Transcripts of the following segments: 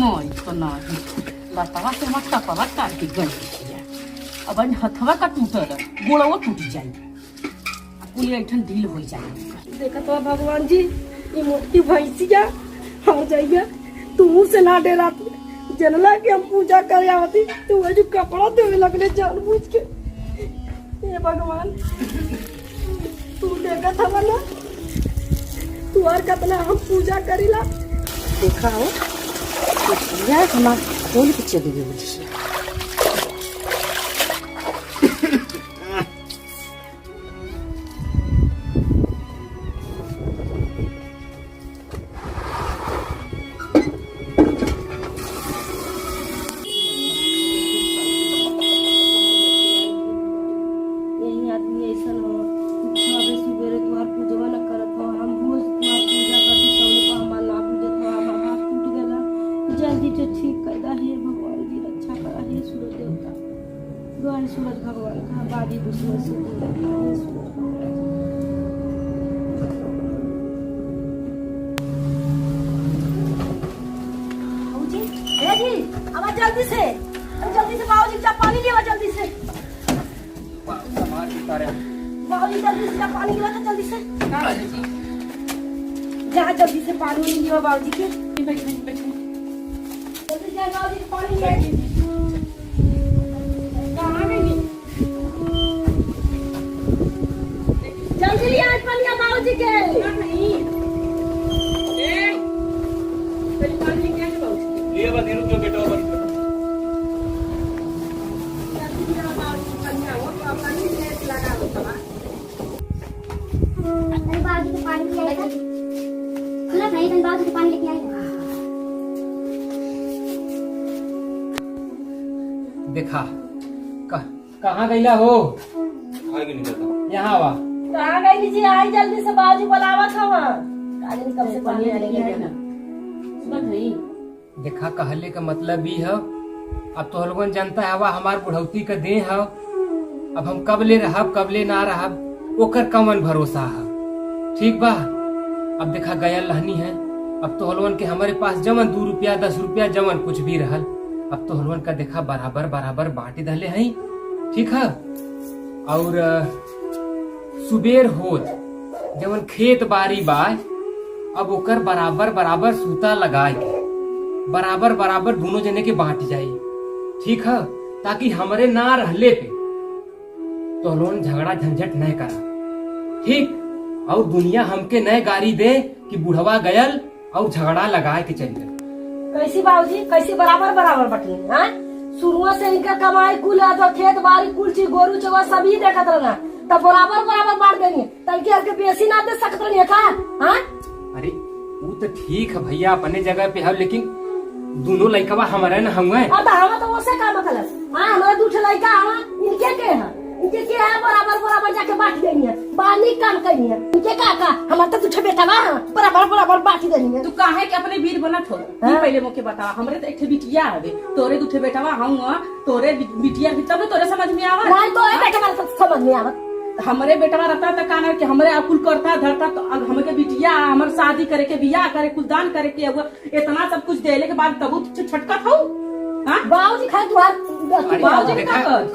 मोई तो नहीं लतावा से मत टपवा काट के गई अब हथवा का टूटल गोड़वा टूट जाई कुल ऐठन ढील हो जाई। देखा तो भगवान जी ये मोटी भैंसिया हो जाइए तू से ना डरा जनला के हम पूजा करे आवती तू जो कपड़ा देवे लगले जानबूझ के। हे भगवान तू देखा था ना तू और कितना हम पूजा करीला देखा हो तो यार हमार कौन के चली गई बोली सूरज भगवान का बादी दुश्मन से जल्दी से बाबूजी जा पानी लेवा जल्दी से बाबूजी जल्दी से जा पानी लेवा जल्दी से जा जल्दी से पानी लेवा बाबूजी के जल्दी जा बाबूजी पानी ले जल्दी लिया पानी बाबूजी के नहीं ए पहले पानी क्या है बाबूजी लिए बा दिनु जो बेटा बन जल्दी लिया बाबूजी पानी आओ तो पानी ले लगा दो तबा अरे बाबूजी को पानी ले आएगा खुला नहीं तो बाबूजी को पानी लेके आएगा। देखा कहाँ गईला हो आगे निकलता यहाँ आवा कहाँ गई लीजिए आई जल्दी से बाबूजी बुलावा था वहाँ आज कब से पानी आने लगे नहीं देखा कहले का मतलब भी है अब तो लोगन जनता है हमार बुढ़ौती का दे है अब हम कब ले रहब कब ले ना रहब ओकर कमन भरोसा है ठीक बा। अब देखा गया लहनी है अब तो हलवन के हमारे पास जमन 2 रुपया 10 रुपया जमन कुछ भी रहल अब तो हलवन का देखा बराबर बराबर बांटी दले है ठीक है। और सुबेर होत जवन खेत बारी बा अब ओकर बराबर बराबर सूता लगाए के बराबर बराबर दोनों जने के बांट जाये ठीक है ताकि हमरे ना रहले पे तो लोन झगड़ा झंझट नहीं करा ठीक। और दुनिया हमके नए गाड़ी दे कि बुढ़वा गयल और झगड़ा लगाए के चल गए कैसी बाबूजी कैसी बराबर बराबर बटनी हाँ शुरू से इनका कमाई कुल जो खेत बाड़ी कुल चीज गोरू चवा सभी देखत रहना तब बराबर बराबर बांट देंगे तनके हर के बेसी ना दे सकत रही का हाँ। अरे वो तो ठीक है भैया अपने जगह पे है लेकिन दोनों लड़का हमारे न हुए अब हम तो वैसे का मतलब हाँ हमारे 2 लड़का हमारा इनके के है इनके के है बराबर बराबर जाके बांट देनी है बानी काम करनी है इनके का हमारा तो 2 बेटा बराबर बराबर बांट देनी है। तू काहे के अपने वीर बना छोड़ पहले मोके बता हमरे तो एक बिटिया हवे तोरे 2 बेटा हम तोरे बिटिया भी तब तोरे समझ में आवा नहीं तो बेटा समझ में आवा हमारे बेटा रहता तो काना कि हमारे अकुल करता धरता तो हमके बिटिया हमार शादी करे के बियाह करे कुल दान करे के इतना सब कुछ देले के बाद तब छटका खाऊ बाबूजी खाए बाबूजी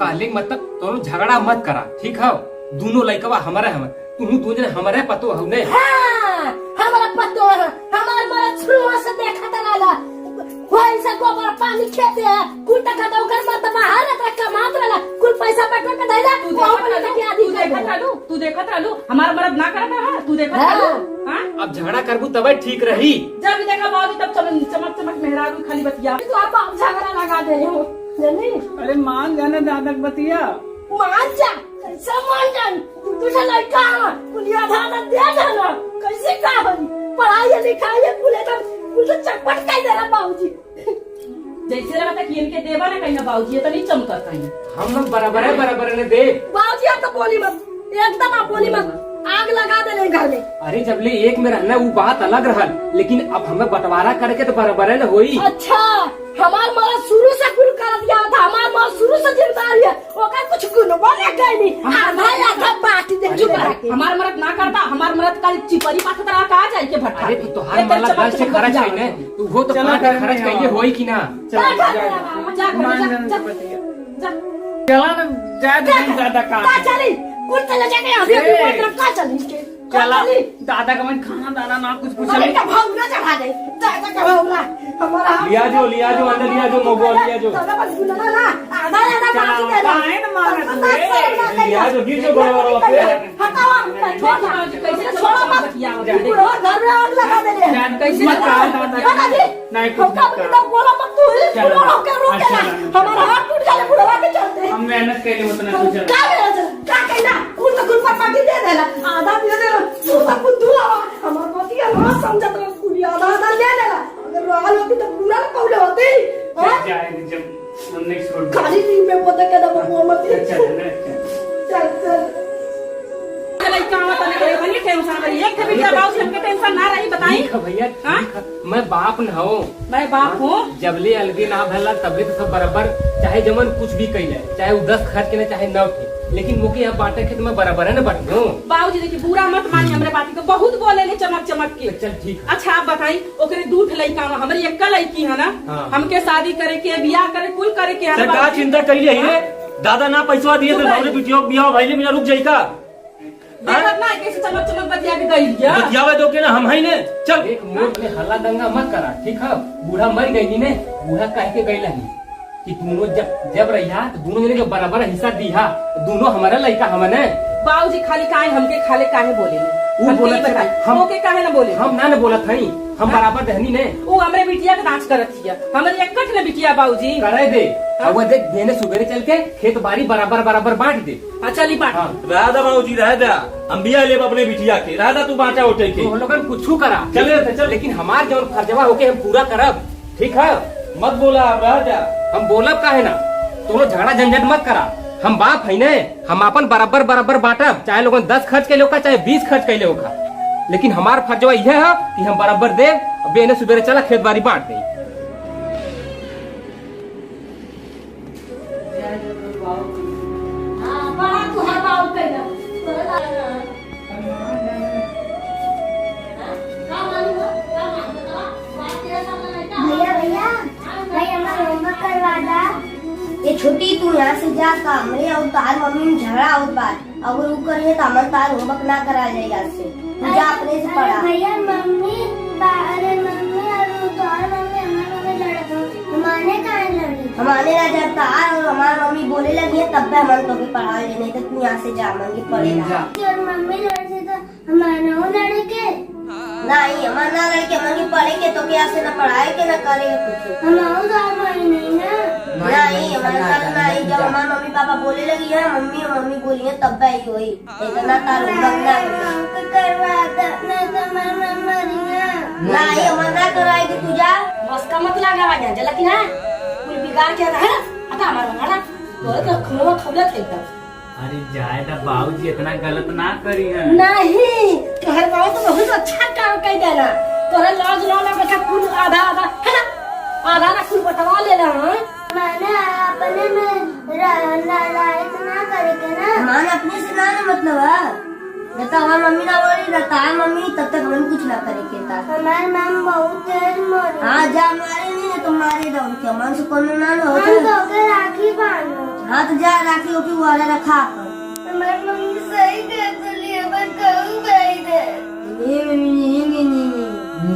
कालिंग मतलब तो झगड़ा मत करा ठीक है दोनों लड़का हमारे हम तुम तुझे हमारे पतो हो ने हमारा पतो है हमारा बड़ा शुरू से देखा था नाला कोई से गोबर पानी खेते है कुल टका तो घर में तो बाहर रख कमात रहला कुल पैसा पेट के दैला वो अपने के आदि तू देखत रहलू हमारा मर्द ना करता है तू देखत रहलू हां अब झगड़ा करबू तब ठीक रही जब देखा बाबूजी तब चमक चमक मेहरारू खाली बतिया तो आप झगड़ा लगा दे हो जानी अरे मान जाने दादक बतिया मान जा कैसे मान जान तुझे लड़का कुलिया धाना दे देना कैसे का होई पढ़ाई लिखाई कुले तो कुछ चटपट कर दे रहा बाबूजी जैसे लगा कि इनके देवा ना कहीं बाबूजी तो नहीं चमकत कहीं हम लोग बराबर ने दे बाबूजी आप तो बोली मत एकदम आप बोली मत आग लगा दे घर में। अरे जब ले एक में रहना वो बात अलग रहल लेकिन अब हमें बंटवारा करके तो बराबर न होई। अच्छा हमार माँ शुरू से कुल कर दिया था हमार माँ शुरू से जिम्मेदारी है ओका कुछ गुनबो ना गईनी आधा आधा बाटी दे चुप रह के हमार मरद ना करता, हमार मरद का चिपरी पाथ तरह का जाई के भट्टा। अरे तो तोहार वाला दस से खर्च है ने, तू वो तो चलो 5 घर में खर्च आओ। कइले होई कि ना। जा जा चला ना ज्यादा का का चली कुर्ता ले जाके आधे की तरफ का चली के चला दादा का मन खाना दाना ना कुछ कुछ अरे का भाव ना चढ़ा दे दादा का भाव ना हमारा लिया जो अंदर लिया जो मोगो लिया जो दादा बस गुना ना आधा आधा बाटी दे दो काहे न मारत रे? लिया जो गिर जो बड़ा बड़ा पे हटावा छोड़ कैसे छोड़ो मत किया पूरा घर में आग लगा दे रे कैसे मत लगा? दादा जी नहीं हम कुछ का मत तो बोला मत तू ही चलो। पूरा होके रुक के ना हमारा हाथ टूट जाए बुढ़वा के चलते हम मेहनत के लिए उतना कुछ क्या मेरा चल क्या कहना उन तो कुल पर पाटी दे देला आधा दे देला तू सब कुछ धुलावा हमार पतिया ना समझत रह कुल आधा आधा ले लेला अगर रहल होती तो पूरा ना पौले होती हां जाएगी जब हम नहीं छोड़ खाली नींद में पता के दबो मोहम्मद चल चल चल चलाई कहां तने करे बनी टेंशन रही एक थे बिटिया बाऊ से हमके टेंशन ना रही बताई। ठीक है भैया हाँ? ठीक है। मैं बाप न हो, मैं बाप हूं, जबले अलगे ना भला तबले तो सब बराबर, चाहे जमन कुछ भी कइले, चाहे वो 10 खर्च के ना चाहे 9 के, लेकिन मुके यहाँ बांटे खेत में बराबर है ना बटनो। बाबूजी देखिए बुरा मत मानिए हमरे बात को, बहुत बोले ले चमक चमक के। चल ठीक है। अच्छा आप बताई ओकरे दूठ लइका हमरी एक लइकी है ना, हाँ। हमके शादी करे के बियाह करे कुल करे के है ना सरकार बाबूजी। चिंता करी रही है दादा ना पैसा दिए तो भावले बिटिया बियाह भाईले मेरा रुक जाई का देखत ना कैसे चमक चमक बतिया के गई लिया। बतियावे दो के ना हम है ने चल एक मोट में हल्ला दंगा मत करा, ठीक है? बूढ़ा मर गई ने, बूढ़ा कह के गई नहीं कि दोनों जब रहिया तो दोनों जने के बराबर हिस्सा दिया, दोनों हमारा लड़का हमने। बाबूजी खाली काहे हमके खाले काहे बोले वो बोला था, हम- हमके काहे ना बोले हम ना बोला था हम बराबर रहनी ने वो हमरे बिटिया के नाच करत हिया, हमरे एकट ने बिटिया बाबूजी। करे दे। अब वो देख देने सुबह चल के खेत बाड़ी बराबर बराबर बांट दे। हाँ चली बात। हाँ। राधा बाबूजी राधा हम बियाह ले अपने बिटिया के राधा तू बांटा उठे के तो हम लोगन कुछ करा चल चल लेकिन हमार जौन फर्जवा होके हम पूरा करब, ठीक है? मत बोला राजा हम बोलब काहे ना, दोनों झगड़ा झंझट मत करा। हम बाप है ने, हम अपन बराबर बराबर बांटब, चाहे लोगन 10 खर्च के लोग चाहे 20 खर्च के लोग, लेकिन हमार फर्जवा यह है कि हम बराबर दे। बेने सुबेरे चला खेत बाड़ी बांट दे। हां बड़ा तू है बाऊ कहना भैया भैया भाई हमारा होमवर्क करवा दा। ये छुट्टी तू यहाँ से जा काम रे और तार मम्मी में झगड़ा होत बा अगर वो करिए तो हमारे तार होमवर्क ना करा जाए यहाँ से तू जा अपने से पढ़ा। भैया मम्मी अरे मम्मी और तार मम्मी हमारे लड़े हमारे कहाँ लड़ी हमारे ना जब तार और हमारी मम्मी बोले लगी है तब भी हमारे तो भी पढ़ा ले नहीं तो तू यहाँ से जा मंगी पढ़ेगा। और मम्मी लड़े तो हमारे लड़े के नहीं हमारे ना लड़के मंगी पढ़ेंगे तो क्या से ना पढ़ाए के ना करेगा कुछ हमारे साथ नहीं ना नहीं हमारे साथ नहीं। जब हमारे मम्मी पापा बोले लगी है मम्मी और मम्मी बोली है तब भी हुई इतना तार मंगना करवाता नहीं हमारे ना कराएगी तू जा बस का मत लगा जा जला कि ना कुल बिगाड़ के रहा आता हमारा हमारा तो तो खमवा खबला थे तब अरे जाए दा बाबूजी इतना गलत ना करी है नहीं तोहर बाबू तो बहुत अच्छा काम कर देना तोहर लाज लाना बेटा कुल आधा आधा है ना आधा ना कुल बटवा ले ला मैंने अपने में लायक ना करे ना हमारे अपने से ना मतलब है जब तक हमारी मम्मी ना बोली रहता है मम्मी तब तक हम कुछ ना करे के था हमारे मैम बहुत तेज मोरी हाँ जा मारे नहीं है तुम मारे दो क्या मन से कौन ना हो तो राखी बांधो हाँ तो जा राखी होगी वो वाला रखा हमारी मम्मी सही कर लिए मैं कहूँ गई थे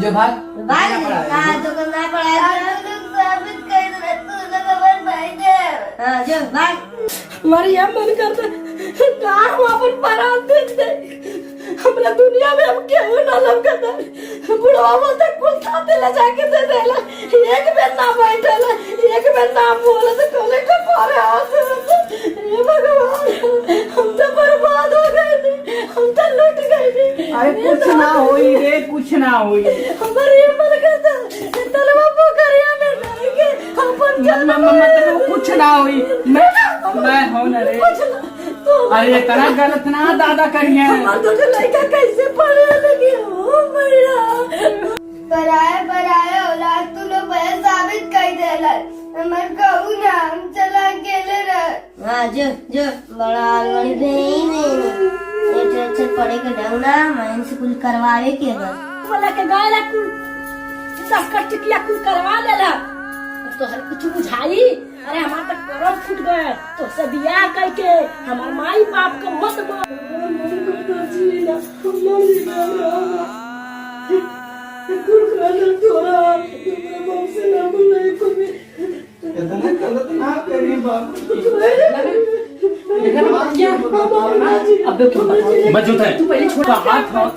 जो भाग भाई तो करना पड़ा साबित कर दे तू लोग हमारे भाई थे हाँ जो भाई हमारी यह मन करता का हम अपन परात देख दे हमरा दुनिया में हम केहू ना लौकता बुढ़वा बोलते कुल साथे ले जाके दे देला एक बेर ना बैठला एक बेर ना बोले तो कोले का पारे हाथ हे भगवान हम तो बर्बाद हो गए हम तो लूट गए अरे कुछ ना होई रे कुछ ना होई हमारे ये मन करता तलवा पोखरिया में डाल के अपन मतलब कुछ ना हुई मैं हूं ना रे अरे इतना गलत ना दादा करिए हमार तो लड़का कैसे पढ़े लगी हो भैया पराए औलाद तू लोग बड़े साबित कर देला हमर कहू ना हम चला अकेले रह हाँ जो बड़ा आंगन नहीं अच्छे पढ़े के ढंग ना मैं से कुछ करवावे के बस बोला के गायला कुल दस्खत टिकिया कुल करवा लेला तो हर कुछ बुझाई। अरे हमार तक करम फूट गए तो से बियाह करके हमार माई बाप का मत मार इतना गलत ना करी बाबू। मत जो था तू पहले छोड़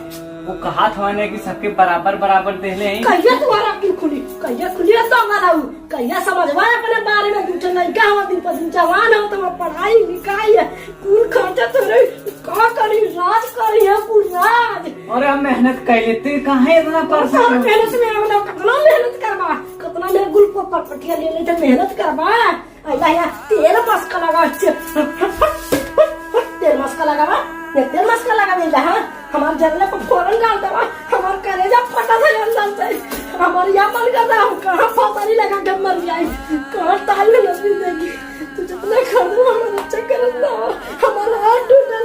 वो कहा था ने कि सबके बराबर बराबर देले हैं। कहिया तुम्हारा अक्ल खुली कहिया खुली तो माराऊ कहिया समझवा अपने बारे में झूठ नहीं क्या हुआ दिन पर दिन जवान हो तो पढ़ाई लिखाई है कुल खर्चा तो रे का करी राज करी है कुल राज। और हम मेहनत कर लेते कहाँ इतना सारा मेहनत में हम लोग कितना मेहनत करवा कितना मेरे गुल को पटपटिया ले लेते मेहनत करवा अल्लाह या तेल मस्का लगा तेल मस्का लगावा तेल मस्का लगा दे जहाँ हमारे जरले को फौरन डाल दवा हमारे कलेजा फटा था अंदर से हमारे यहाँ मन करता हम कहाँ फौतारी लगा के मर जाए कहाँ ताल में नजर देगी तू जितने खर्च हमारा अच्छा कर हमारा हाथ टूट है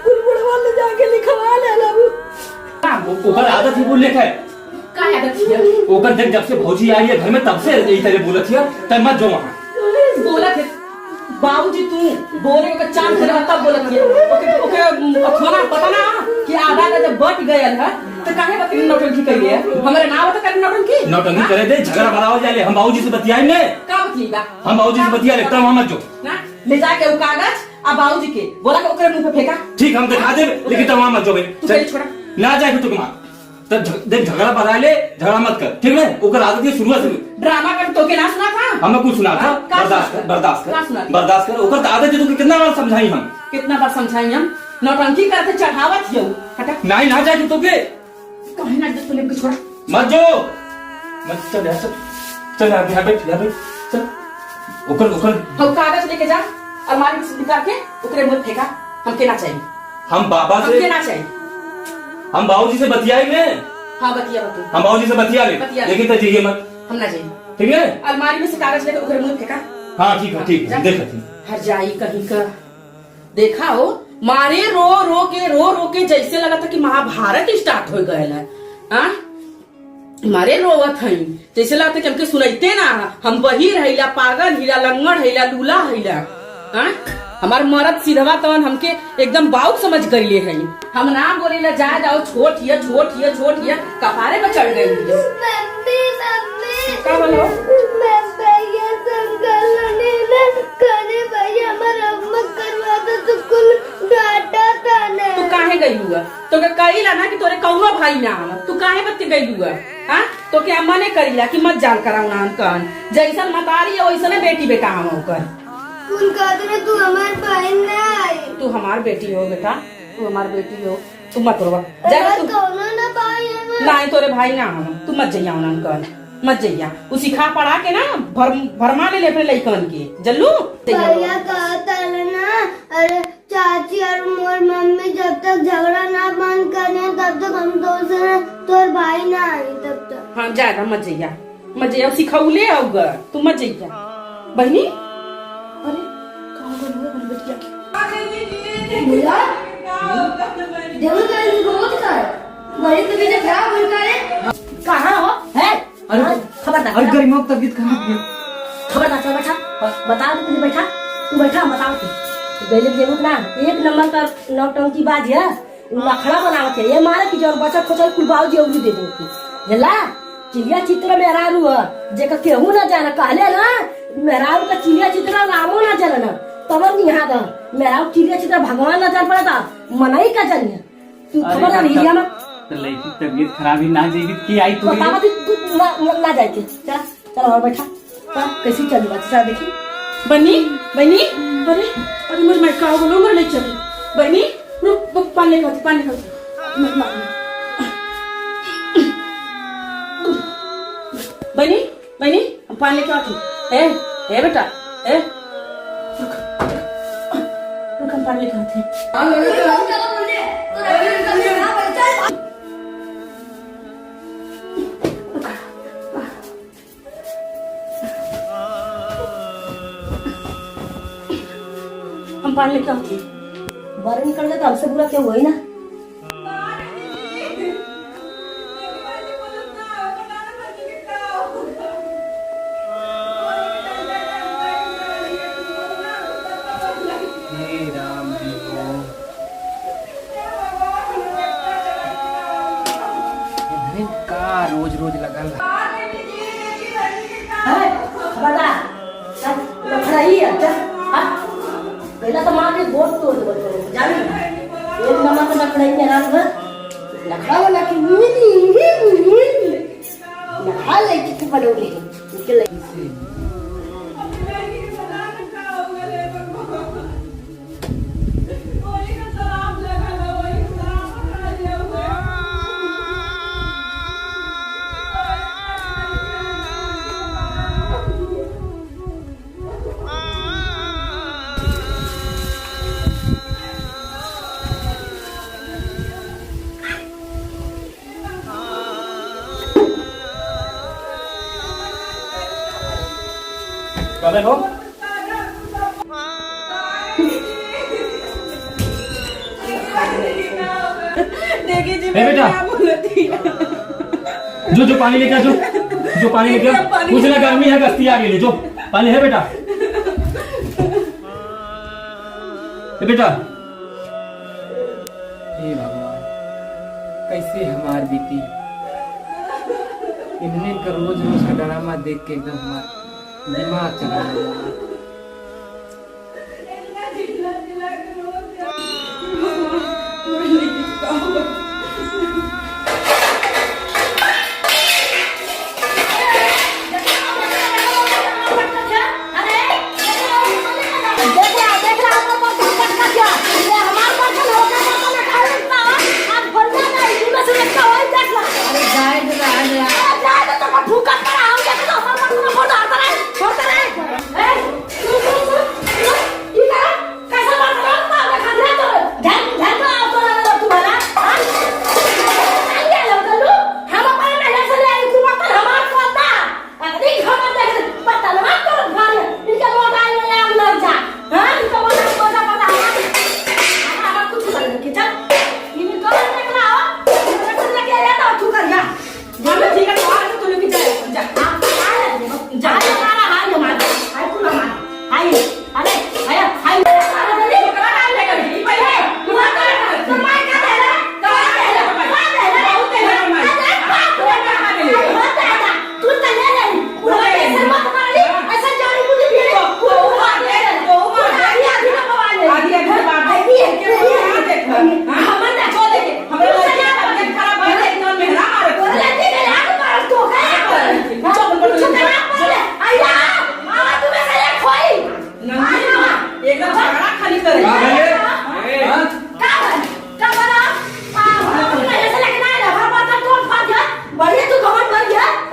बुलबुल वाले जाके लिखवा ले लो ऊपर आदत ही बोलने का है। का आदत है ओकर देख जब से भौजी आई है घर में तब से यही तरह बोलत है तब मत जो वहाँ बोला थे बाबूजी तू बोले का चांद खड़ा तब बोलत है ओके ओके अथवा पता ना कि आधा का जब बट गया है तो काहे बत नौटंकी करी है हमारे नाम बता कर नौटंकी करे दे झगड़ा बढ़ाओ जाले हम बाबूजी से बतियाए ने का बतलीगा हम बाबूजी से बतिया लेता वहाँ मत जो ना ले जाके वो कागज आ बाबूजी के बोला के ओकरे मुंह पे फेंका। ठीक हम दिखा दे लेकिन तब वहाँ मत जो भाई तू पहले छोड़ा ना जाए तो कुमार तब देख झगड़ा बढ़ा ले झगड़ा मत कर ठीक है ओकर आदत है शुरुआत से ड्रामा कर तो के ना सुना था हमें कुछ सुना था बर्दाश्त कर ओकर आदत है तो कितना बार समझाई हम कितना बार समझाई हम नौटंकी करते चढ़ावत हियो हटा नहीं ना जाए तो के कहे ना तू लेके छोड़ा मत जो मत चल यार चल यहाँ बैठ चल ओकर हम कागज लेके जा अलमारी में से निकाल के ओकरे मुंह फेंका हम के ना चाहिए हम बाबा हम से के ना चाहिए हम बाबूजी से बतियाई में हाँ बतिया बतू हम बाबूजी से बतिया बतिया ले लेकिन तो चाहिए मत हम ना चाहिए ठीक है अलमारी में से कागज लेके ओकरे मुंह फेंका। हाँ ठीक है देख हर जाई कहीं का देखा हो मारे रो के जैसे लगा था कि महाभारत स्टार्ट हो गया है हाँ मारे रोवत हई जैसे लगता कि हमके सुनते ना हम वही रहिला पागल हिला लंगड़ हिला लूला हिला हाँ हमार मरद सीधवा तवन हमके एकदम बाउक समझ गईले हई हम ना बोले ला जा जाओ छोट हिया कपारे पे चढ़ गई क्या बोलो तू काहे गई हुआ तो के कहिला ना कि तोरे कौनो भाई ना हम तू काहे बत्ती गई हुआ हाँ तो क्या मने करिला कि मत जान कराऊ नाम कन जैसन मतारी है वैसने बेटी बेटा हम होकर तू हमार बहन नहीं तू हमार बेटी हो बेटा तू हमार बेटी हो तू मत रोवा जा तू ना भाई नहीं तोरे भाई ना हम तू मत जइया उनन कन मत जइया उ सिखा पढ़ा के ना भरमा ले अपने लइकन के जल्लू भैया कहता है ना अरे चाची और मोर मम्मी जब तक झगड़ा ना बंद करने तब तक हम दोस्त तोर भाई ना आई तब तक हाँ जा मत जइया सिखौले होगा तू मत जइया बहनी अरे कहाँ गई है मेरी बेटिया की भैया देखो कहीं बहुत कर बड़ी तो बेटा खराब हो करे कहाँ हो है अरे खबरदार अरे गरिमा की तबीयत खराब है खबरदार चल बैठा बता तू बैठा बताओ तू बेले देखो ना एक नंबर का नौटंकी बाज है लखड़ा बनावत है ये मारे की जोर बचा खोचल कुलबाऊ जी औरी दे दो जला चिड़िया चित्र मेहरारू है जेका केहू ना जाना कहले ना मेहरारू का चिड़िया चित्र रामो ना जाना ना तबर निहा दा मेहरारू चिड़िया चित्र भगवान ना जान पड़ा मनाई का जानिए तू खबर ना लिया मत तो लड़की तबीयत खराब ही ना जाएगी की आई तू बतावा तू ना जाए के चल और बैठा कैसी चली बात चल देखी बनी अरे मेरे मैं का बोलो मेरे नहीं चली बनी रुक पानी खा बनी पानी लेके आती ए बेटा ए रुक हम पानी लेके आते हम पानी लेके आऊंगी। बाहर निकल गया तो हमसे बुरा क्या हुआ ही ना। हे राम जी को इधर का रोज रोज लगल है। बता खड़ा ही है चल। पहला तो मार के गोट तोड़ दो जाने एक मामा तो लखड़ा ही रात भर लखड़ा वाला की लखा ले कि पड़ोगे निकल कब हो देखिए जी ए मैं बेटा। क्या बोलती है। जो पानी लेके आ, जो पानी लेके आ। कुछ ना गर्मी है गस्ती आ गई जो पानी है बेटा। ए बेटा हे भगवान कैसे हमार बीती इन्हें का रोज रोज का ड्रामा देख के एकदम हमार दिमाग चला गया।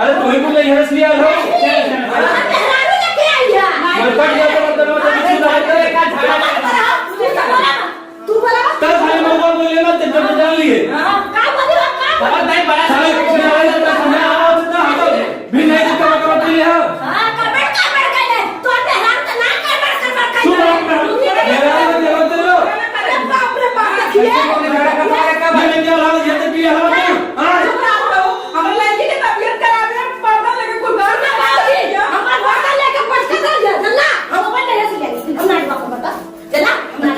अरे तुम्हें कुछ नहीं हंस लिया लो तब भाई मौका बोले मत जब जान लिए बहुत नहीं बड़ा साले कुछ नहीं आया तो समय आओ तो हटो भी नहीं तो कब कब लिए हो सुन मेरा देव दे लो मैं क्या हाल ये तो किया हो हां हमारे लड़की की तबीयत खराब है पर्दा लेके कोई घर में आ गई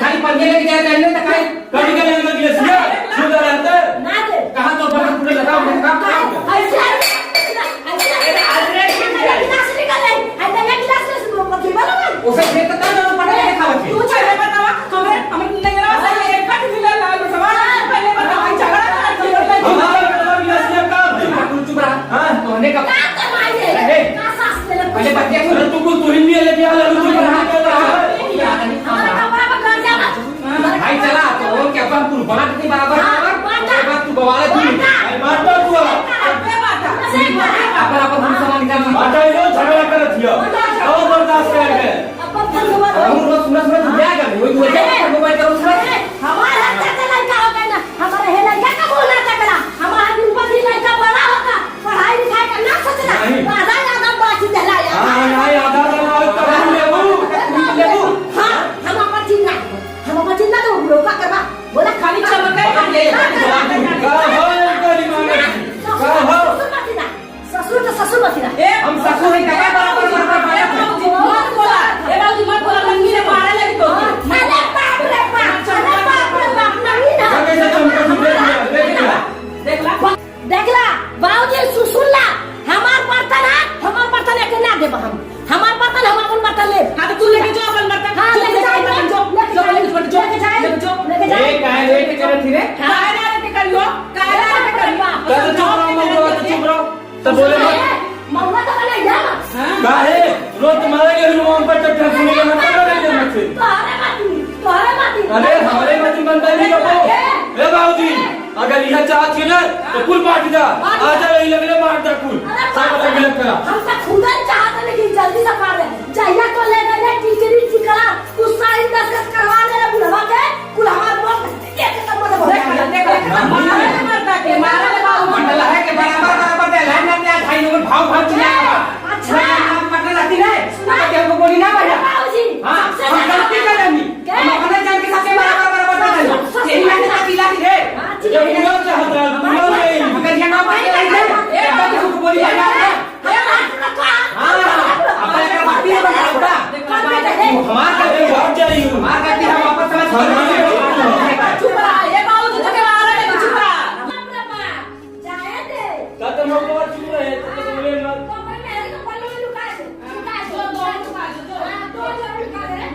खाली पंजे लेके जा रहे हैं खाली कभी के लिए लगी है सुन रहते कहां तो बड़ा पूरे लगाओ मैं काम उसे देखता ना पढ़े लिखा बच्चे तू चले बतावा हमें नहीं रहा सही एक कट मिला लाल सवाल पहले बतावा झगड़ा कर हमारा ये काम है तू चुप रहा हां तोने का पहले बच्चे अरे तुमको तो हिंदी लेके आ लो चुप रहा कर रहा भाई चला तो क्या अपन कुर्बान के बराबर तू बवाले तू अरे मारता तू अपन अपन हम समान कर मारता ही झगड़ा करत हियो और बर्दाश्त कर के हम रोज सुना सुना क्या कर वही वही क्या मोबाइल करो सर हां हम ससुर है का बराबर बाबूजी मत बोला, ए बाबूजी मत बोला, नंगी ने मारे लगी तो अरे बाप रे बाप, अरे बाप रे बाप, नहीं ना। कैसे चमका तू देख लिया देखला देखला बाबूजी सुसुल्ला हमार बर्तन है, हमार बर्तन लेके ना देब हम, हमार बर्तन हम अपन बर्तन ले। हां तो तू लेके जा अपन बर्तन, हाँ, लेके जाए, लेके जाए। ए काहे लेके करे थी रे? काहे ना लेके करियो, काहे ना लेके करियो, तो चुप रहो मौका, तो चुप रहो, तो बोले मत। मौका तो बने जा काहे रोज तुम्हारे के हनुमान पर चट्टा सुनी के मत लगे जन्नत से। तोहरे माती अरे हमारे मत बनता नहीं कबो। ए बाबूजी अगर यह चाहत है ना तो कुल बांट जा, आ जा यही लगले बांट जा कुल, सब बता गिलत करा। हम तो खुदा चाहते लेकिन जल्दी से कर दे, जहिया तो ले गए टिकरी टिकरा तू सारी दस्तखत करवा दे रे बुढ़वा के, कुल हमार मोट एक तक मत देख मारे मरता के मारे ले बाबू मंडल है के बराबर बराबर दे लाइन में आ भाई लोग भाव चिल्लाएगा। अच्छा मंडल आती रे के हमको गोली ना मारा। बाबूजी हां हम गलती कर रही, हम अपने जान के साथ बराबर बराबर दे यही मैंने तो पिला दी रे। ये पूरा चाहता है पूरा नहीं। मगर ये ना पाई रे ए बाबू को गोली मारा। हां अपन का बात है बड़ा बड़ा हमार का अरे बात जाइए हमार का हम वापस समझ चुप रहा, ए बाबूजी तो के मारे ले चुप रहा। जाए दे तो मौका चुप रहे तो बोले मत। तो मैं मेरे को पल्लू में लुका दे,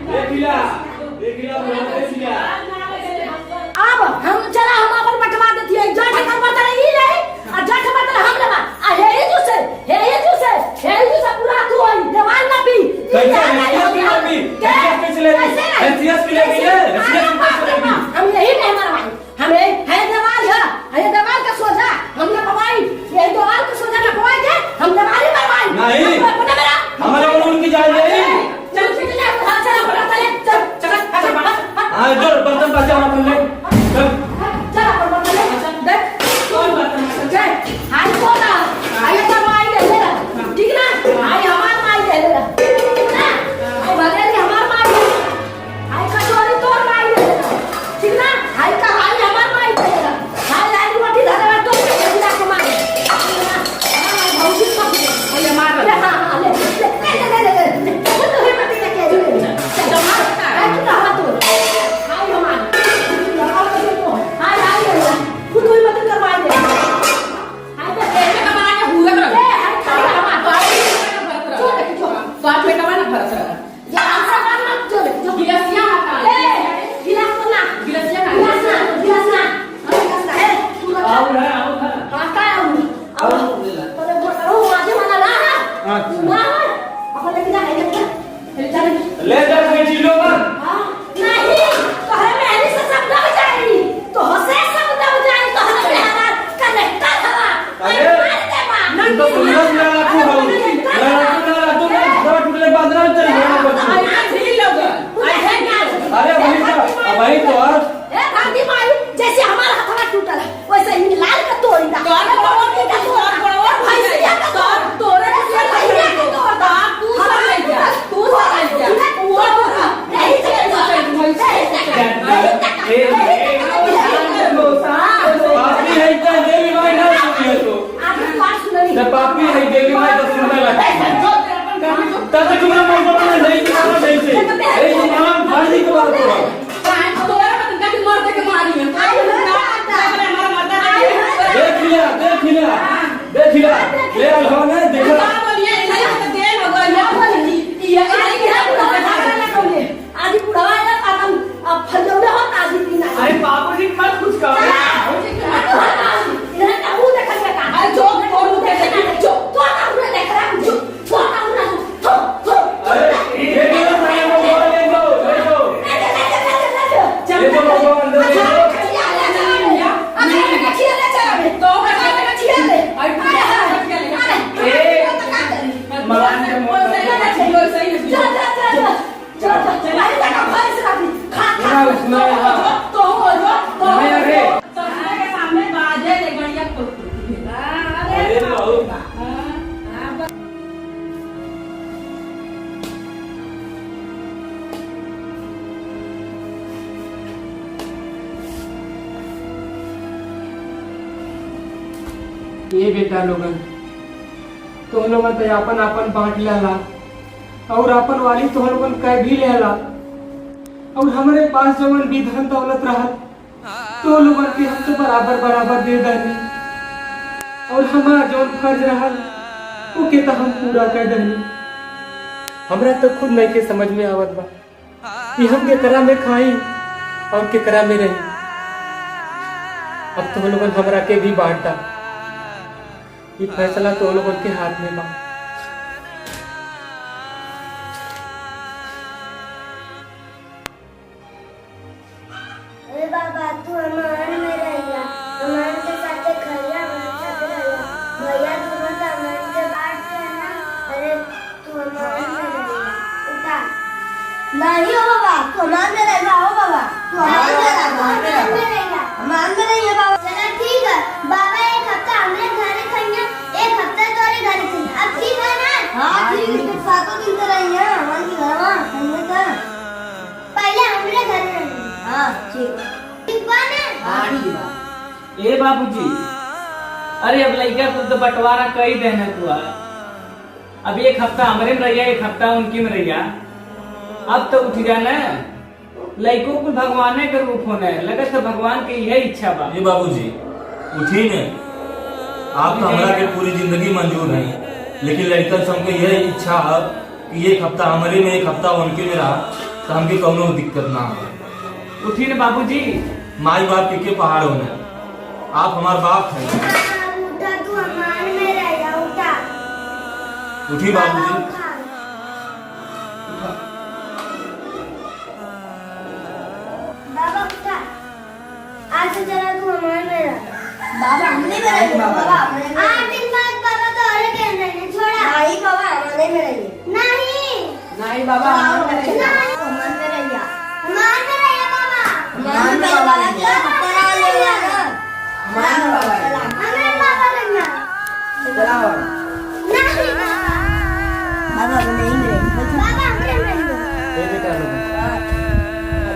देख लिया बोला देख लिया। अब हम चला हम अपन बंटवा देती है, जो ठेका बर्तन ही नहीं और जो ठेका बर्तन हम लेवा आ हे ही जूसे पूरा तू होई देवाल ना पी कैसे पिछले हैसियत के लिए हम यही नहीं मरवाई, हमें है देवाल है देवाल का सोजा हमने पवाई, ये देवाल का सोजा ना पवाई के हम देवाल ही मरवाई नहीं हमारे को उनकी जान नहीं। चल चल चल चल चल हां जो बर्तन बचा अपन ले चल चल अपन देख कौन बर्तन जय हाय कोना हाय का माई दे ले ठीक ना, हाय हमार माई दे ले ना, हाय बगैर हमार माई दे, हाय कटोरी तोर माई दे ठीक ना, हाय का हाय हमार माई दे हाय हाय रोटी धरे तो बिना को माई हाय भौजी को ये मार ले हां ले वो तो है मत के ले चल मार हाय तू रहा तो हाय हमार हाय हाय तू तो मत कर माई दे हाय ए का मारे हुए कर ए हाय खाली हमार बात में कमा ना फरक रहा। ये आंसर करना जो गिलासिया हटा ए गिलास को ना गिलासिया का गिलास ना ए तू का आओ ना हां का आओ तो बोलो माजे वाला ना ना अपन लेके जा चल ले जा कोई चीलो पर हां नहीं तो है मेरी से सब दब जाएगी तो से सब दब जाएगी तो हमें हमारा कनेक्टर हवा अरे मार दे मां तो सुंदर ना रखो हो ना तो ना टुकड़े बांधना चाहिए। आई भी लोग आई है क्या अरे वही तो ए गांधी माई जैसे हमारा हथवा टूटल वैसे ही लाल का तोड़ दा तोड़ का तोड़ भैंसिया का तोड़ तोड़े से भैंसिया का तोड़ दा तू सही जा तू सही जा वो नहीं पापी है इतना देवी माई ना सुनिए तो आज बात सुननी जब पापी है देवी माई तो सुनने लगा तब तक तुमने मौका नहीं किया नहीं से ए तमाम फाड़ी को बात करो तोड़े मत कि मार दे के मारी है हमारा मरदा देख लिया ले हो ना देखो बोलिए नहीं तो देर हो गई ये आज बुढ़वा है आदम अब फलौड़े हो ताजी पीना अरे बाबू जी मत कुछ कहो इधर का मुंह देख के का अरे जो और देख जो तो ना मुंह देख रहा जो तो ना मुंह तो अरे ये क्या सारे मौका ले दो ये तो मौका अंदर ले दो तो मलान के मुंह सामने बाजे ले गड़िया अरे बाबू ये बेटा लोगन तो हम लोगन तो अपन अपन बांट लेला और अपन वाली तो हम लोगन कह भी लेला और हमारे पास जवन भी धन दौलत रहा तो लोगन के हम तो बराबर बराबर दे देनी और हमारा जौन फर्ज रहा वो के तो हम पूरा कर देनी। हमरा तो खुद नहीं के समझ में आवत बा कि हम केकरा में खाई और केकरा में रही। अब तो लोगन हमरा के भी बांटा, ये फैसला तो लोगन के हाथ में बा। अरे बाबा तू अमान में रहिया, अमान के साथ खरिया अमान साथ रहिया। भैया तू मत अमान के बात करना। अरे तू अमान में रहिया, उठा। नहीं हो बाबा, तू अमान में रहिया हो बाबा। तू अमान में रहिया, अमान में रहिया बाबा। चला ठीक है बाबा, एक हफ्ता हमरे घरे खाइए, एक हफ्ता तोरे घरे खाइए। अब ठीक है ना? हाँ ठीक है, सातों दिन तो रहिए अमान के घर में खाइए तो। पहले हमरे घर में। हाँ ठीक ए बाबूजी, अरे अब लड़का कुछ तो बंटवारा कई देना हुआ। अब एक हफ्ता हमारे में रहिया, एक हफ्ता उनकी में रहिया। अब तो उठ जाना लड़कों को भगवान के रूप होना है, लगत तो भगवान की यही इच्छा बा। ये बाबूजी उठी ने, आप तो हमरा के पूरी जिंदगी मंजूर है, लेकिन लड़का सबके यह इच्छा है कि एक हफ्ता हमारे में एक हफ्ता उनके में रहा तो हमके कौनो दिक्कत ना हो। उठी ने बाबूजी, माई बाप के पहाड़ होने, आप हमारे बाप हैं। उठा, तू अमान में रहिया, उठा। उठी बाबूजी। बाबा उठा, आज से जरा तू अमान में रह। बाबा हमने में रहिए, बाबा हमने में। 8 दिन बाद बाबा तो और के नहीं छोड़ा। नहीं बाबा हमने में रहिए। नहीं बाबा अमान में रहिए, अमान में रहिए बाबा। अमान में बाबा क्या पकड़ा ले ना। अमान में बाबा। हमें बाबा रहिए। चलाओ नहीं बाबा, बाबा नहीं रहिए, बाबा हमने में रहिए। ए बेटा लोग,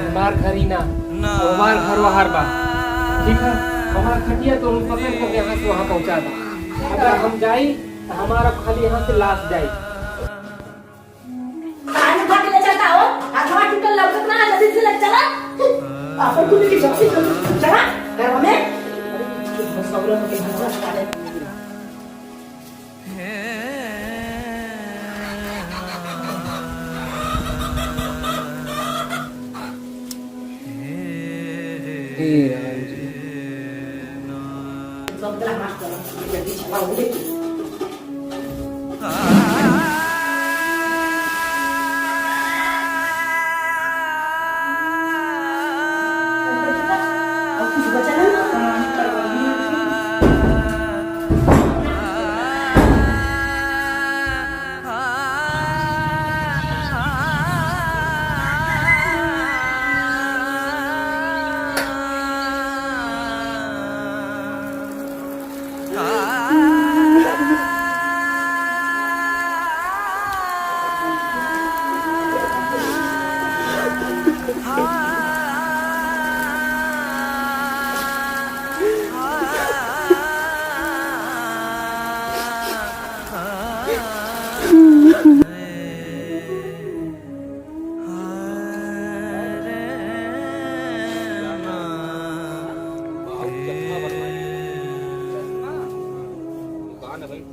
हमार घर ही ना और हमार घर वहार बा, ठीक है? हमारा खटिया तो हम पकड़ कर यहाँ से वहाँ पहुँचा दो। अगर हम जाई तो हमारा खाली यहाँ से लाश जाई। आज भाग ले चलता हो, आज हमारा टूटल लौकत ना जल्दी से लग चला। अपन कुछ की शक्ति चला घर में। बस सबरा के भजन स्टार्ट सब गला मास्टर जल्दी छपा हो गई।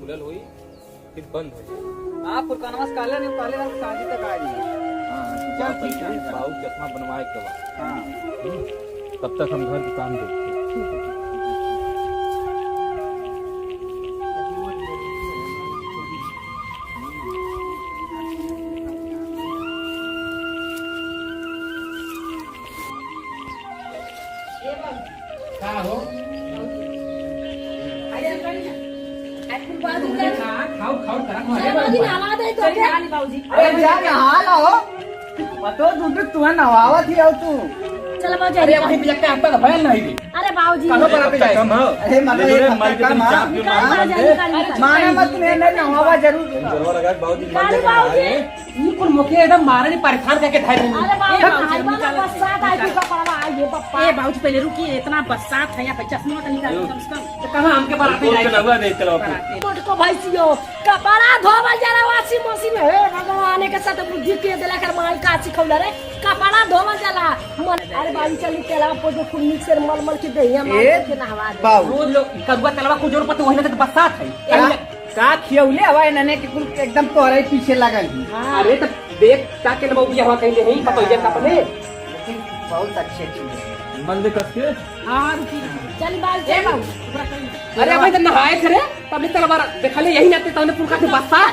खुलल हुई फिर बंद हो जाए। आप पुरकानवास काले नहीं काले रंग शादी तक आ जाइए। चल ठीक है, बाबू चश्मा बनवाए के बाद। हाँ, तब तक हम घर के काम देखते हैं। क्या हो? खाओ खाओ अरे जा नहा लो, पतो दूध तू नहावत ही हो तू। चल बाबू अरे वहीं पे जाके आपका भय नहीं दी। अरे बाबूजी कहाँ बनाते जाए कम हो अरे मतलब ले एक लो, माई के हफ्ता तनी का चाप माँ। के निकाल मार बाबूजी, निकाल, निकाल। माना मत तुम्हें नहीं हवा जरूर देगा। जलवा लगा के बाबूजी निकाल बाबूजी। ये कौन मुखिया एकदम मारने परेशान करके धाय अरे देंगे बाबू भाई वाला बरसात आई थी कपड़ा आई ये पप्पा ए बाबूजी पहले रुकिए, इतना बरसात है यहाँ पे, चश्मा तो निकाल कम से कम। तो कहाँ हमके बनाते बोल जाए के नगवा दे चलो आपको मोट को भैंसियो कपड़ा धोवल जरा वाशिंग मशीन में हे भगवान के साथ बुद्धि के देला कर माई का सिखौला रे कपड़ा धोवल जाला मन अरे बाई चली तेला पर जो खूब मिक्सर मल मल के दहिया मार ए, के नहवा दे बाबू रोज लोग करुआ तलवा को जोर पते वही ना तो बरसात है का खियौले हवा नने के कुल एकदम तोहरे पीछे लगल ही। अरे तो देख ताके ना बाबू यहाँ कहीं नहीं पतोइया का पने लेकिन बहुत अच्छे चीज है। मन दे कस के हाँ रुकिए। चल बाल ए चल बाबू अरे भाई तो नहाए थे रे पब्लिक तलवा देखा ले यही नाते तौने पुरखा से बरसात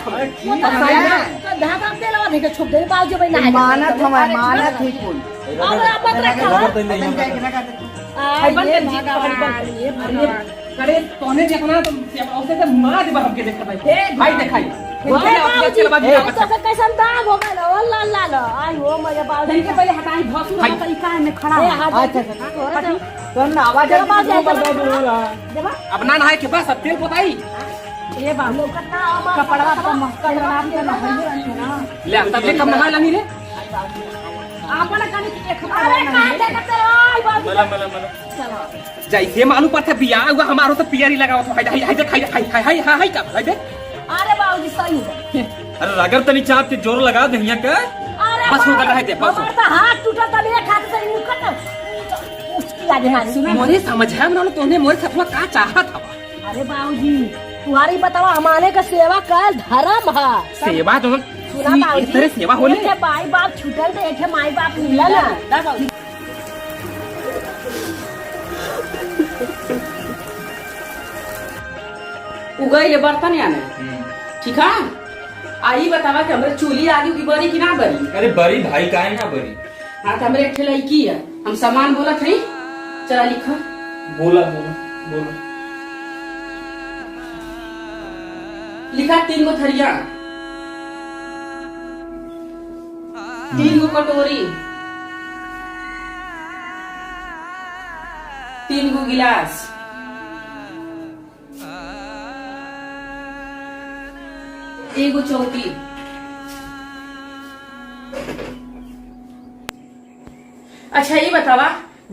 धागा तेलवा दे के छोड़ दे बाल जो भाई नहा मानत हमारे मानत ही कुल। अब मत रखा अपन जाके रखा दे। आई ये भगवान ये भगवान करे तोने देखना तो औसे से मार दे हमके देख भाई भाई दिखाई तो कैसन दाग हो गए ओ ला ला ला आई हो मजे बाल के पहले हटाई भसुर भाई। तरीका में खड़ा ए है। हाथ अच्छा तो आवाज जरा बाल जाए जब अब ना नहाए के बस अब तेल पोताई ए बाबू कपड़ा तो कपड़ा के ना ना ले तब ले कम नहा लगी रे आपन कनी एक अरे काहे देखत आई बाल मला मला मला जैसे मालूम पड़ता बिया हुआ हमारो तो पियरी लगाओ तो हाय हाय देख हाय हाय हाय हाय का हाय देख अरे बाबूजी सही है अरे रगड़ तनी चाप के जोर लगा दे यहाँ का अरे बस हो गया है दे, बस हो। हमार तो हाथ टूटा तब एक हाथ से मुकट उसकी आगे मारी मोरे समझ है ना तोने मोरे सफवा का चाहत हवा अरे बाबूजी तुम्हारी बतावा हमारे का सेवा कर धर्म है सेवा तो सुना बाबूजी इस तरह सेवा होले एक भाई बाप छूटल तो एक माई बाप मिला ना उगई बर्तन याने ठीक है। आई बतावा कि हमरे चूल्ही आगे की बड़ी कि ना बड़ी। अरे बड़ी भाई काहे ना बड़ी हाँ तो हमरे एक लड़की है, हम सामान बोलत है, चला लिखा बोला बोला बोला लिखा 3 गो थरिया, 3 गो कटोरी, 3 गो गिलास, 1 गो चौकी। अच्छा ये बतावा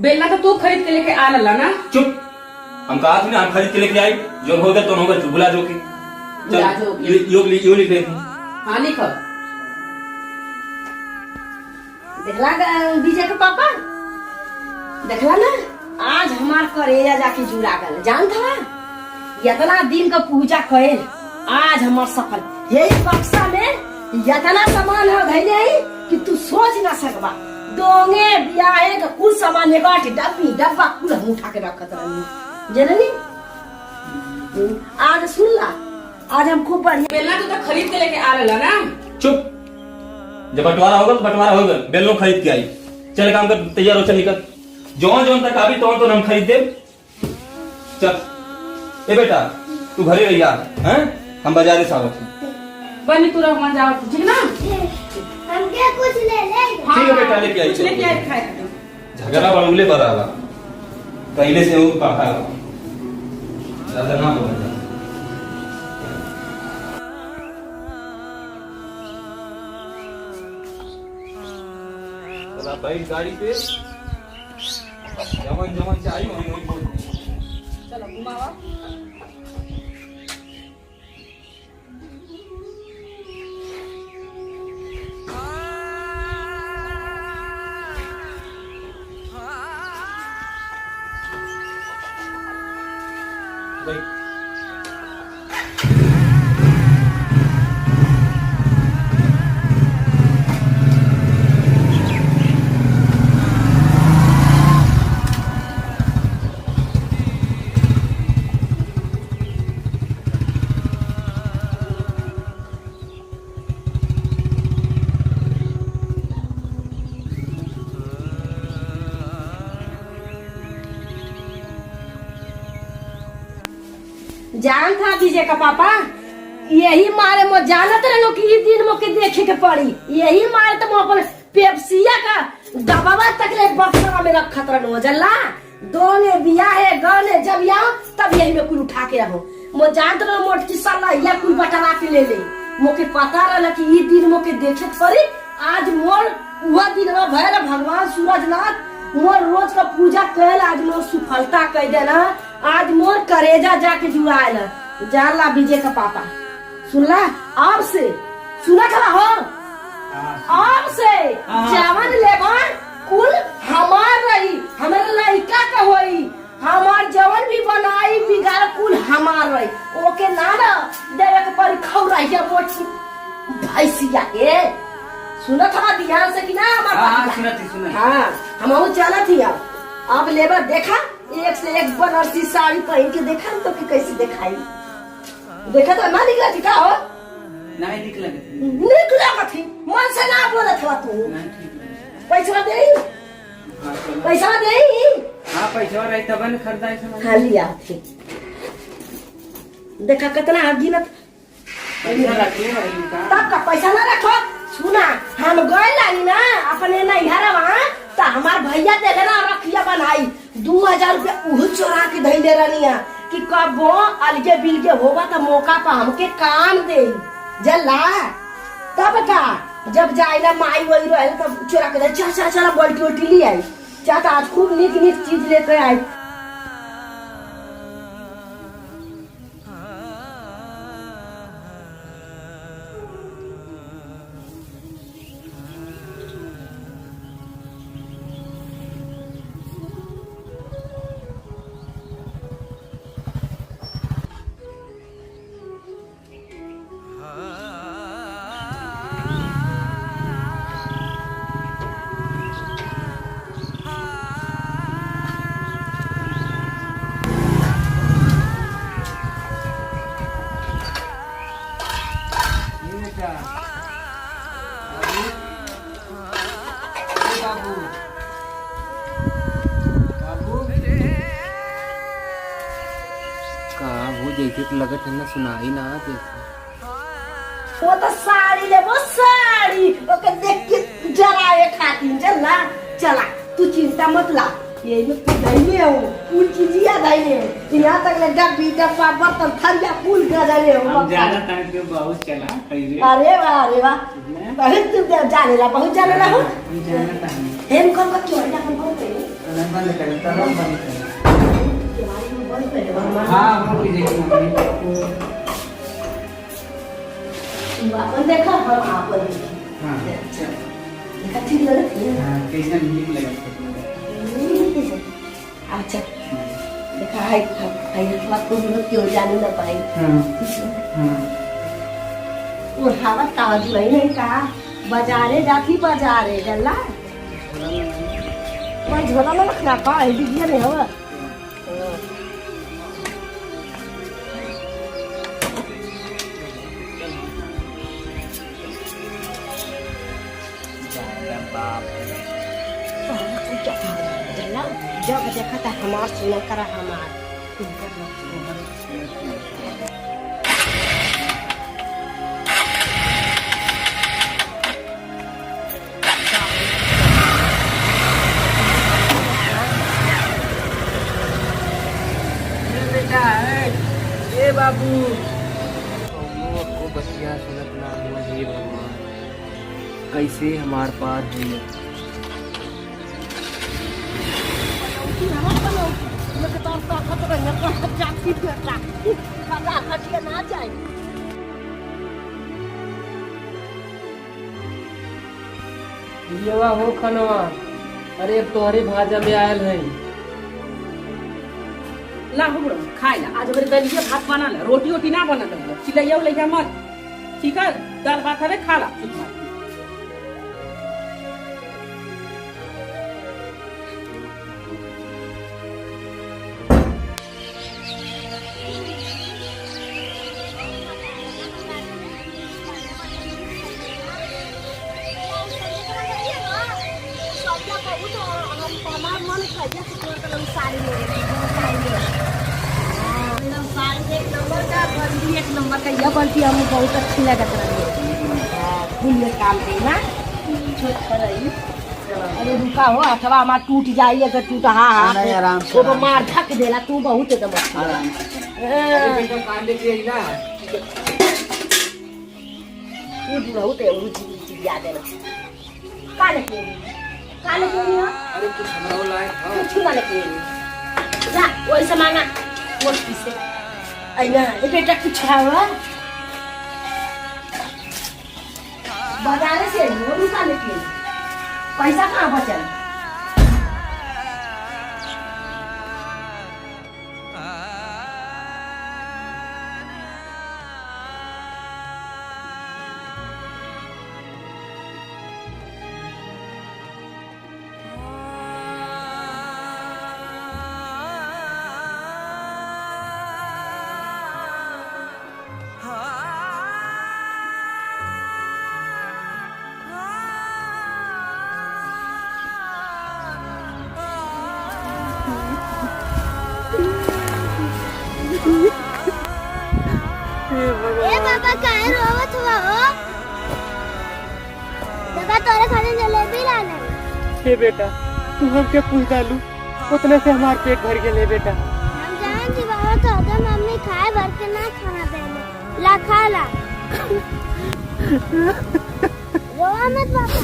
बेलना तो तू खरीद के लेके आ लला ना। चुप हम कहा थी ना हम खरीद के लेके आई जो होगा तो होगा बुला जो की बुला जो की। यो लिख रही थी हाँ लिखो। देखला विजय के पापा देखला ना आज हमार करेजा जाके जुड़ा गल जान था इतना दिन का पूजा कइल आज हमार सफल यही बक्सा में इतना सामान हो गई कि तू सोच ना सकबा दोंगे ब्याहे का कुल सामान नेगाटी डब्बी डब्बा कुल हम उठा के रखत रहनी जननी आज सुन ला आज हम खूब बढ़िया बेलना तो खरीद के लेके आ लला ना। चुप जब बंटवारा होगा तो बंटवारा होगा बेलों खरीद के आई चल काम कर तैयार हो चल निकल जौन जौन तक आवी तो हम खरीद दे चल ए बेटा तू घरे रहिया हैं हम बाजारे से आवत बनी तू रह जाओ ठीक ना। हमके कुछ ले ले ठीक है बेटा लेके आई कुछ लेके आए खाए खाते। झगड़ा बड़ुले पर आला पहले से वो पापा ज्यादा ना बोला चला बैठ गाड़ी पे जमन जमन चाहिए वही वही बोल चलो घुमावा। बैठ जान था विजय का पापा यही मारे मो जानत रहो कि ये दिन मोके देखे के पड़ी यही मारे तो मो अपन पेप्सिया का दबावा तक ले बक्सा में रखत रहो जल्ला दोने बिया है गाने जब यहाँ तब यही में कुल उठा के रहो। मो जानत रहो मोट की साला या कुल बटवा के ले ले। मोके पता रहला कि ये दिन मोके देखे पड़ी। आज मोर वह दिन में भैर भगवान सूरजनाथ मोर रोज का पूजा कैल। आज मोर सफलता कह देना। आज मोर करेजा जाके जुड़ाएल। जानला विजय का पापा सुनला अब से सुना खड़ा हो अब से चावल लेवा कुल हमार रही हमारे लड़का का होई। हमार जवन भी बनाई बिगाड़ कुल हमार रही। ओके ना ना देवे के पर खौराइया मोटी भैंसिया के सुना था ध्यान से कि ना हमार सुना हाँ हम चला थी। अब लेबर देखा एक से एक बनारसी साड़ी पहन के देखा तो कि कैसी दिखाई देखा तो ना निकला थी का हो नहीं निकला थी मन से ना बोला था तू पैसा दे पैसा दे हाँ पैसा रही तब न खरीदा हाँ लिया थी देखा कितना गिनत तब का पैसा ना रखो। सुना हम गए लानी ना अपने नैहरा वहाँ तो हमार भैया दे ना रखिया बनाई 2000 रुपया उह चोरा के धैले रहनिया कि कब अलगे बिलगे होगा तो मौका पर हमके काम दे जल्ला। तब का जब जाइला माई वही रहे तब चोरा के चल चल बोल्टी वोल्टी ली आई चाहता आज खूब निक निक चीज लेकर आई। जैसे तो लगत है ना सुनाई ना देखा वो तो साड़ी ले वो साड़ी ओके देख के जराए खातिर चला चला तू चिंता मत ला ये में तू दाइने हो पूल चीजिया दाइने यहाँ तक ले डब्बी डब्बा बर्तन थरिया पूल गजरे हो हम जाना था कि बहुत चला अरे वाह बहुत तू जाने ला बहुत जाने ला हो जाना था हम कौन का क्यों ना हम कौन पे बंद कर तरफ बंद कर बंद पे हाँ वो भी देखना अपन देखा हम आप हाँ देखा ठीक लगा हाँ कैसा नीक लगा अच्छा देखा है बात को हम क्यों जाने ना पाए और हवा ताज नहीं कहा बाजारे जाती बाजारे जल्ला मैं झोला में रखना का है बिगिया नहीं हवा जब देखा था हमार सुना करा हमार बेटा ए बाबू को बच्चियाँ सुनत ना हुआ हे भगवान कैसे हमार पार हुई येवा हो खनवा अरे अब तोहरे भाजा में आयल है ला हो बड़ो खाए ला आज बड़े दलिया भात बना ला रोटी ओटी ना बना ला चिलैया उलैया मत ठीक है दाल भात हवे खा ला ठीक है एक नंबर का यह बल्टी हमें बहुत अच्छी लगत रही है फूल में काम देना छोट रही अरे रुका हो अथवा हमार टूट जाई अगर टूटा नहीं, आराम से, वो तो मार धक देला तू बहुत एकदम बेटा कार लेके आई ना तू बहुत है रुचि याद है काले के ना अरे कुछ हमरा वाला है कुछ ना लेके जा वही सामान मुश्किल से अइना ये बेटा कुछ है वो बाजार से वो रुका लेके पैसा कहाँ बचल ए पापा काहे रोवत हुआ हो? दादा तोरे खाने जलेबी लाने। हे बेटा तू हमके पूछ डालू उतने से हमार पेट भर गेले बेटा। हम जान जी बाबा तो अगर मम्मी खाए भर के ना खाना देने ला खा ला। रोवा मत पापा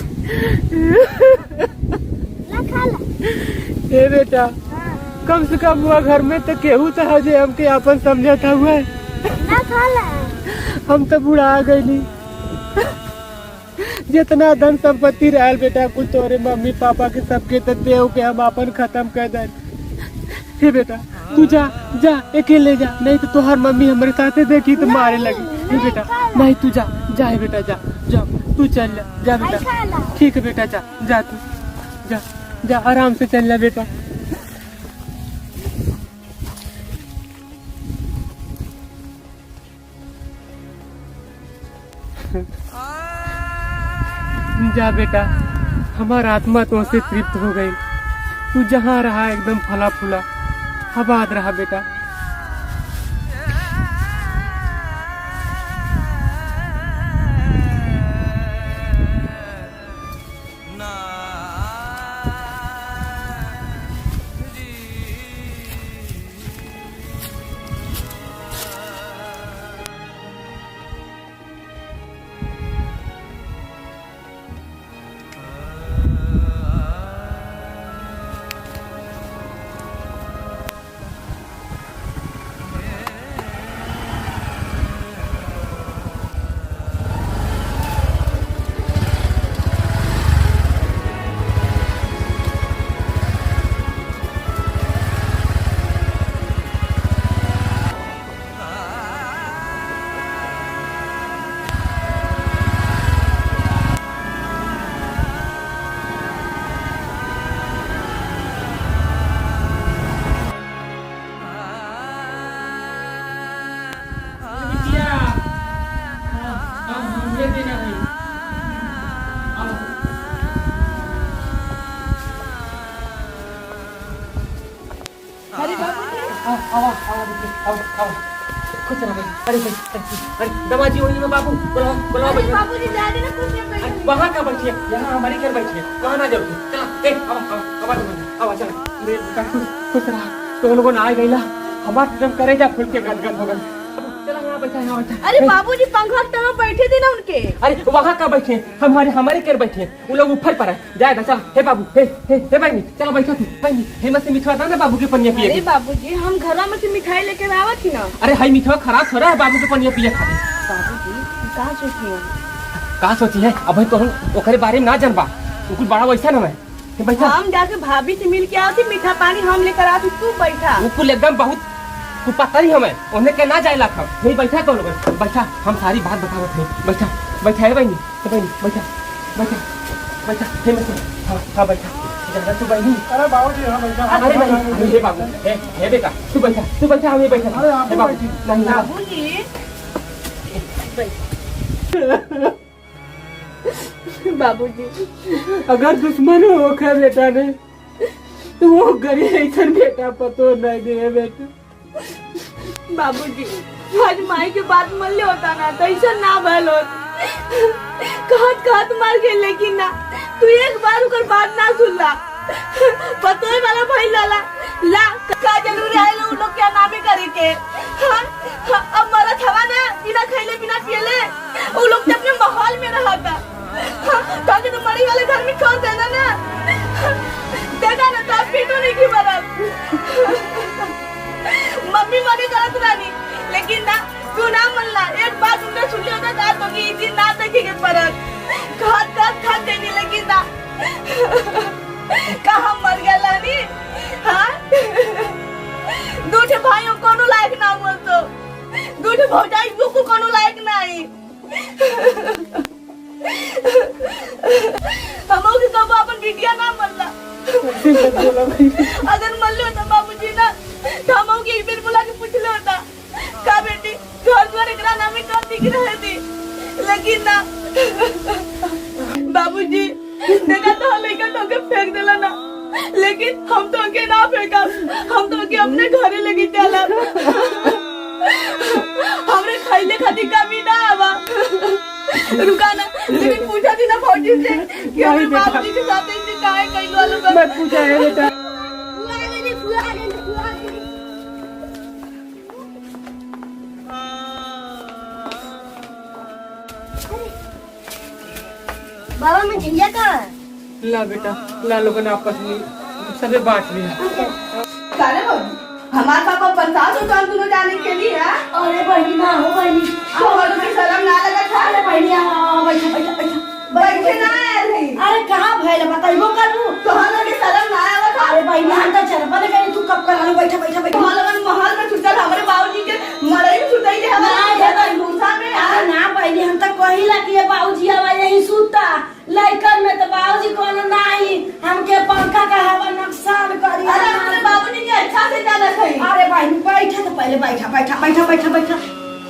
ला खा ला। हे बेटा कम से कम हुआ घर में तो केहू तो है जे हमके अपन समझता हुआ है। ला खा ला। हम तो बुढ़ा गईली जितना धन संपत्ति रहल बेटा कुल तोरे मम्मी पापा के सबके तो देव के हम अपन खत्म कर दे। हे बेटा तू जा जा अकेले जा नहीं तो तोहर मम्मी हमारे साथे देखी तो मारे लगी। हे बेटा नहीं तू जा जा हे बेटा जा जा तू चल जा बेटा। ठीक है बेटा जा जा तू जा जा आराम से चल बेटा। जा बेटा हमारा आत्मा तो से तृप्त हो गई। तू जहाँ रहा एकदम फला फूला आबाद रहा बेटा। दमाजी वही में बाबू बुलाओ बुलाओ बैठो। बाबूजी जाने ना कुछ वहाँ का बैठिए यहाँ हमारे घर बैठिए वहाँ ना जाओ। चला आवा चला खुश रहा तो लोगों ने आ गई ला हमारे एकदम करेजा खुल के गदगद हो गई। चला यहाँ बैठा यहाँ बैठा। अरे बाबूजी पंखा कहाँ बैठे थे ना उनके। अरे वहाँ का बैठे हमारे घर बैठे वो लोग ऊपर पर है जाएगा। चल हे बाबू हे बहनी चलो बैठो तू बहनी हे मत मिठवा ना बाबू के पनिया पिए। अरे बाबूजी हम घर में से मिठाई लेके आवा थी ना। अरे हाई मिठवा खराब हो रहा है बाबू के पनिया पिए खाली। बाबूजी कहाँ सोची है कहाँ सोची है अब तो हम ओकरे बारे में ना जानबा कुछ बड़ा वैसा ना है बैठा। हम जाके भाभी से मिल के आती मीठा पानी हम लेकर आती तू बैठा। वो कुल एकदम बहुत तू पता नहीं हमें उन्हें के ना जाएला था नहीं बैठा कौन लोग बैठा हम सारी बात बतावत है बैठा बैठा है बहनी तो बहनी बैठा बैठा बैठा हे मैं हाँ बैठा जरा तू बहनी। अरे बाबूजी हाँ बैठा। अरे बहनी हे बाबू हे बेटा तू बैठा हम ये बैठा। अरे आप बाबू नहीं बाबूजी बाबूजी अगर दुश्मन हो खा बेटा ने तो वो गरीब ऐसा बेटा पतो नहीं दे बेटा। बाबूजी आज माई के बात मन ले होता ना तो ऐसा ना भल होत कहत कहत मर गए लेकिन ना तू एक बार उकर बात ना सुनला पतोय वाला भाई लाला ला का जरूरी है लोग क्या नामे करे के हाँ? अब मरा थवा ना बिना खैले बिना पियले वो लोग तो अपने माहौल में रहा था ताकि तो मरी वाले घर में छोड़ देना ना देखा ना तो पीटो नहीं की मरा मम्मी मने करत रानी लेकिन ना तू ना मनला एक बात उनने सुन लिया था तो कि दिन ना देखेंगे परत खा देने लगी ना कहाँ मर गया लानी हाँ दूठे भाइयों कोनो लायक ना बोल तो दूठे भौजाई को कोनो लायक नहीं हमो के कब अपन बिटिया ना मरला अगर मर लो तो बाबूजी ना तो हमो के एक बेर बुला के पूछ लो होता का बेटी घर द्वार एकरा नाम में कर दिख रहे थी लेकिन ना बाबूजी देखा तो लड़का तो के फेंक देला ना लेकिन हम तो के ना फेंका हम तो के अपने घरे लगी चला हमरे खाइले खाती कमी ना आवा रुका ना लेकिन पूछा थी ना भौजी से कि हमारे बाबूजी के साथ इनसे काहे कई वालों का मत पूछा है बेटा। बाबा मैं झिंझा कहाँ है? ला बेटा ला लोगों ने आपस में सबे बांट लिया। सारे बाबू हमारे पापा 50 साल दोनों जाने के लिए है अरे बहनी ना हो बहनी और की शर्म ना लगा था अरे बहनी आओ बैठा बैठा बैठा बैठे ना आए थे अरे कहाँ भैया बताइबो करू तो हम लोग की शर्म ना आया था अरे बहनी हम तो चरपा कहीं तू कब कर बैठा बैठा बैठा हम महल में छुटल हमारे बाबूजी के मरई में छुटाई थे हमारे दूसरा में अरे ना बहनी हम तो कहिला कि बाबूजी आवा यही सूता लइकन में तो बाबूजी कोनो नहीं हमके पंखा का हवा नुकसान करी अरे हमारे बाबूजी के अच्छा से जाना था अरे बहनी बैठा तो पहले बैठा बैठा बैठा बैठा बैठा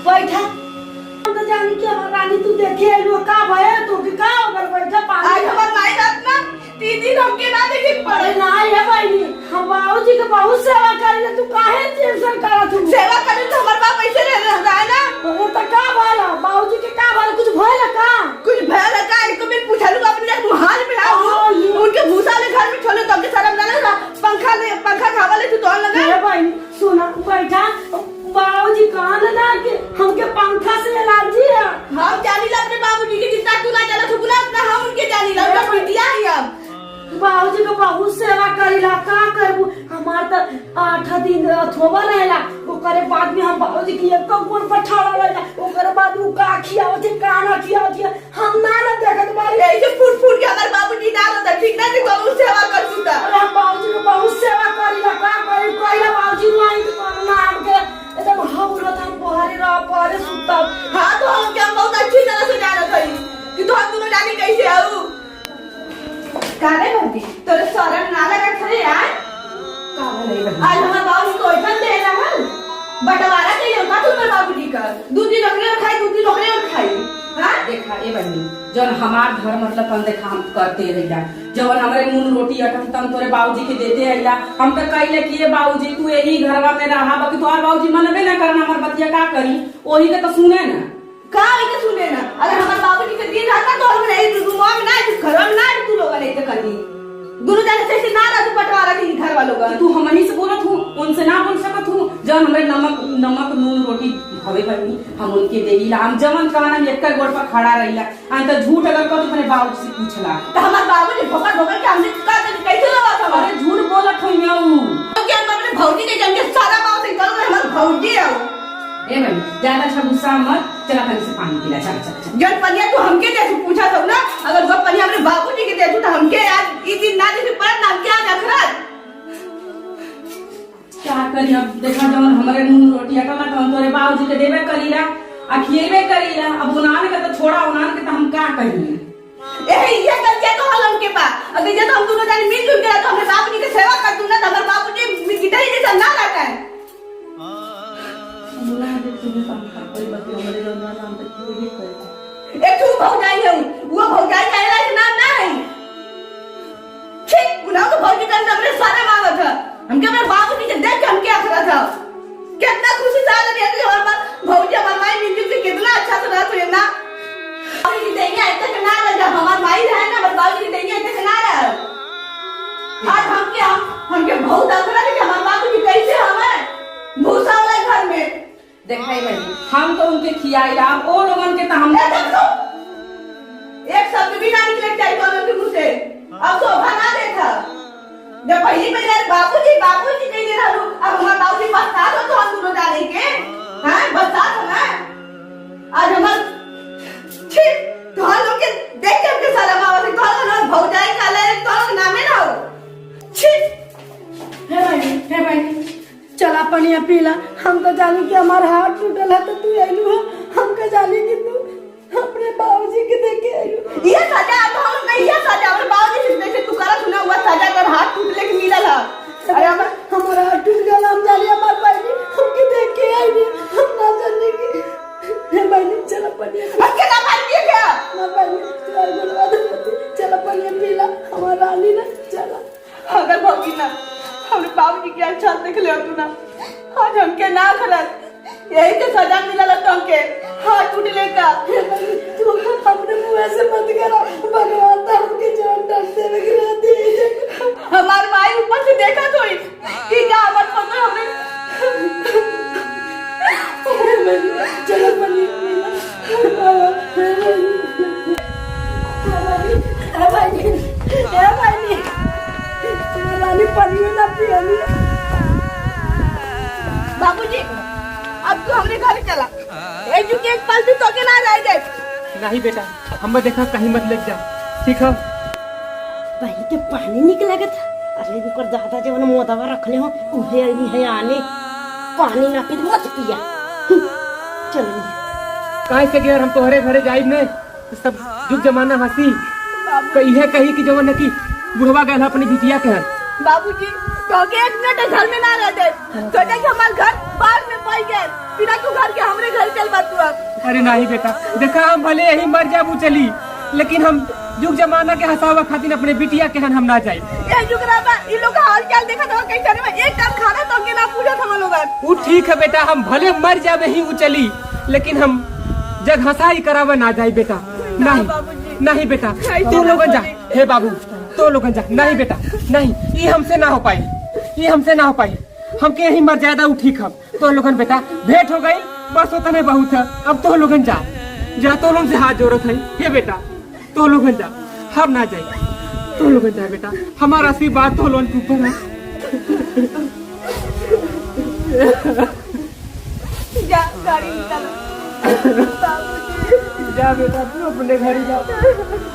बैठा हम तो जानी कि हमार रानी तू देखे लो का भय तू कि का अगर बैठा पानी आज हमार माई रात ना 3 दिन हमके ना देखे अरे ना है बहनी हम बाबूजी के बहुत सेवा करी तू काहे टेंशन करा तू सेवा करे तो हमारे बाप पैसे ले रहा है ना वो तो का भला बाबूजी के का भला कुछ भला का कुछ भय लगा इनको मैं पूछा लूंगा अपने महल में आओ उनके भूसा ले घर में छोड़े तो हमके शर्म ना लगा पंखा खावा ले तू तो लगा अरे बहनी सुना बैठा बाबूजी कान ना कि हमके पंखा से एलर्जी है हम जानी ला अपने बाबूजी के जितना तू ना जाना सुना उतना हम उनके जानी ला उनका बिटिया ही हम बाबूजी को बहुत सेवा करीला का करबू हमार तो 8 दिन थोबा रहेला ओकरे बाद में हम बाबूजी की एक गोड़ पर ठाड़ा रहेला ओकरे बाद उ का खियावत काना खियावत हम ना ना देखत बारी ऐसे फूट के हमारे बाबूजी ना रहता ठीक ना कि बहुत सेवा कर दूता अरे हम बाबूजी को बहुत सेवा करीला का करी कोइला बाबूजी नहीं तो करना हमके एकदम हौरत हम पहरे सुता हाँ तो हम क्या बहुत अच्छी तरह से जाना था कि तो हम दोनों जानी कैसे आऊ कारे बंदी तोरे शर्म ना लगा खरे यार आज हमारे बाबूजी को इतना दे रहा है बंटवारा चाहिए होता तुम्हारे बाबूजी का दूसरी नौकरी और खाई दूसरी नौकरी और खाई हाँ देखा ए बहनी जब हमार घर मतलब तन देखा हम करते रहिला जब हमारे नून रोटी अटक तन तोरे बाबूजी के देते रहिला हम तो कहले कि बाबूजी तू यही घरवा में रहा बाकी तोहार बाबूजी मनबे ना करना हमार बतिया का करी ओही के तो सुने ना का इके सुने ना अगर हमारे बाबूजी के दिन रहता तो हम नहीं रूम में ना घर में ना तू लोग नहीं तो करी दोनों जाने से ना रहा तू बंटवारा के घर वालों का तू हमनी से बोलत हूँ उनसे ना बोल सकत हूँ जब हमारे नमक नून रोटी हवे बनी हम उनके देला हम जवन कहना हम एक गोड़ पर खड़ा रहिला आ तो झूठ अगर कह तो अपने बाबूजी से पूछला तो हमारे बाबूजी भोकर के हमने का कैसे लगा था अरे झूठ बोलत हूँ मैं तो क्या अपने भौजी के जम के सारा गांव से निकल गए हमारे भौजी है ए भाई ज्यादा अच्छा गुस्सा मत चला कहीं से पानी पिला चल चल चल जब पनिया तो हमके जैसे पूछा था ना अगर वो पनिया अपने बाबूजी के दे तो हमके यार इस दिन ना जैसे पर नाम क्या नखरत क्या करी अब देखा जब हमारे नून रोटी अटला तो हम तोरे बाबूजी के देबे करीला आ खिएबे करीला अब उनान के तो छोड़ा उनान के तो हम क्या करी ये गलतियां तो हल हमके पास अगर ये तो हम दोनों जाने मिलजुल के तो हमारे बाबूजी की सेवा कर दूं ना तो हमारे बाबूजी गिटार ही जैसा ना रहता है एक तू भौजाई है वो भौजाई कहला है नाम ना है ठीक उना तो भौजी का हमने सारा मांगा था हमके अपने बाबूजी के देख के हम क्या करा था कितना खुशी था लगे कि और भौजी हमारे माई मिलजुल के कितना अच्छा से रहा तो ना भौजी देंगे दैनिया इतना के ना रह जब हमार माई रहे ना हमार बाबूजी की दैनिया इतना के ना रह आज हमके बहुत अखरा है कि हमार बाबूजी कैसे हमें भूसा वाला घर में देखाई मैं हम तो उनके खियाई राम और लोगन के तो हम एक शब्द भी ना निकले चाहिए तो उनके मुंह से अब शोभा ना देखा जब पहली पहले बाबूजी कह दे रहलू अब हमार बाबूजी बरसात हो तो हम दोनों जाने के हां बरसात हो ना आज हमार ठीक तो हम लोग के देख के हमके सलाम आवत तो हम लोग भौजाई काले तो नामे ना हो ठीक हे भाई चला पनिया पीला। हम तो जानी कि हमारा हाथ टूटल है तो तू आइलू हो, हमके जानी कि तू अपने बाबूजी के देखे आइलू। ये सजा तो हम नहीं ये सजा हमरे बाबूजी से जैसे तू करा सुना हुआ सजा कर हाथ टूटले के मिलल है। अरे हमारा हाथ टूट गया हम जानी हमार बहनी हमके देख के आइली हम ना जाने की। हे बहनी चला पनिया अकेला भाई के क्या ना बहनी चला बोलवा दे चला पनिया पीला हमार रानी ना चला। अगर भौजी ना हमरे बाबूजी के अच्छा देख ले तू ना आज हमके ना खलत यही तो सजा मिलल तो हमके हाथ टूटले का। तू अपने मुंह से मत करा भगवान तो हमके जान डरते लगे दे हमार माई ऊपर से देखा तो कि का हमर पता हमने चलो बनी रानी पानी में ना पियाली। बाबूजी अब तू हमरे घर चला एक जुके एक पल भी तो के ना रह दे। नहीं बेटा हम देखा कहीं मत लग जा ठीक है। पहले के पानी निकला था अरे ऊपर दादा जब मोदवा रखले हो उहे आई है आने पानी ना पी मत पिया चलो काहे से गया हम तोहरे घरे जाइब ने सब जुग जमाना हंसी कही है कही कि जवन है कि बुढ़वा गया अपनी बिटिया के है। बाबूजी तो के एक मिनट घर में ना रह दे सोचा कि हमार घर बाहर में पाई गए बिना तू घर के हमरे घर चल बा तू अब। अरे नहीं बेटा देखा हम भले यही मर जाबू चली लेकिन हम जुग जमाना के हंसावा खातिर अपने बिटिया के हम ना जाए। ये जुग रहा इन लोग का हाल चाल देखा था कैसे में एक टाइम खाना तो के ना पूछा था हम लोग। वो ठीक है बेटा हम भले मर जावे ही वो चली लेकिन हम जग हंसाई करावा ना जाए बेटा। नहीं नहीं बेटा तू लोगन जा हे बाबू तो लोगन जा नहीं बेटा नहीं ये हमसे ना हो पाई ये हमसे ना हो पाई हमके यही मर जाएगा वो ठीक हम तो लोगन बेटा भेंट हो गई बस उतने बहुत है अब तो लोगन जा तो लोगन से हाथ जोड़त है ये बेटा तो लोगन जा हम ना जाए तो लोगन जा बेटा हमारा आशीर्वाद तो लोगन के ऊपर है। जा गाड़ी निकाल जा बेटा तू अपने घर ही जा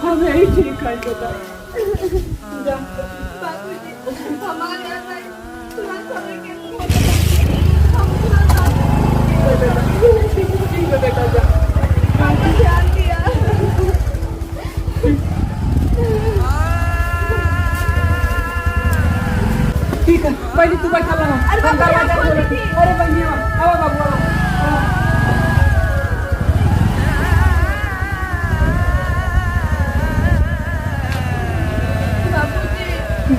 हम यही ठीक है बेटा जा बाबूजी हमारे यहाँ तुरंत समय के ठीक है बेटा जा ध्यान दिया। ठीक है पहले तू बैठा रहा हम दरवाजा खोल रही अरे बनिया आओ बाबू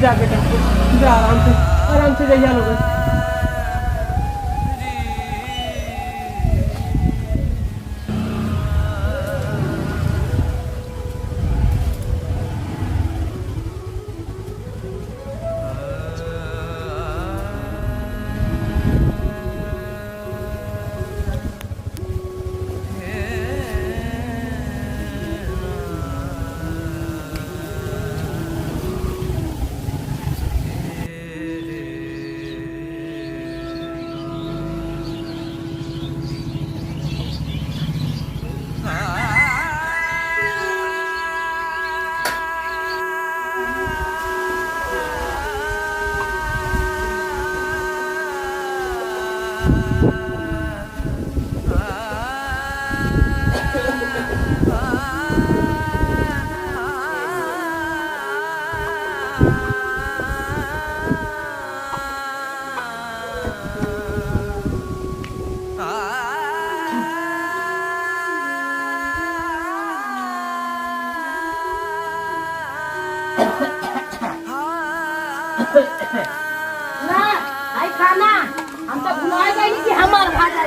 जा बेटा जा आराम से जाइए लोग। ना आई खाना हम तो भुला गए कि हमार भाजा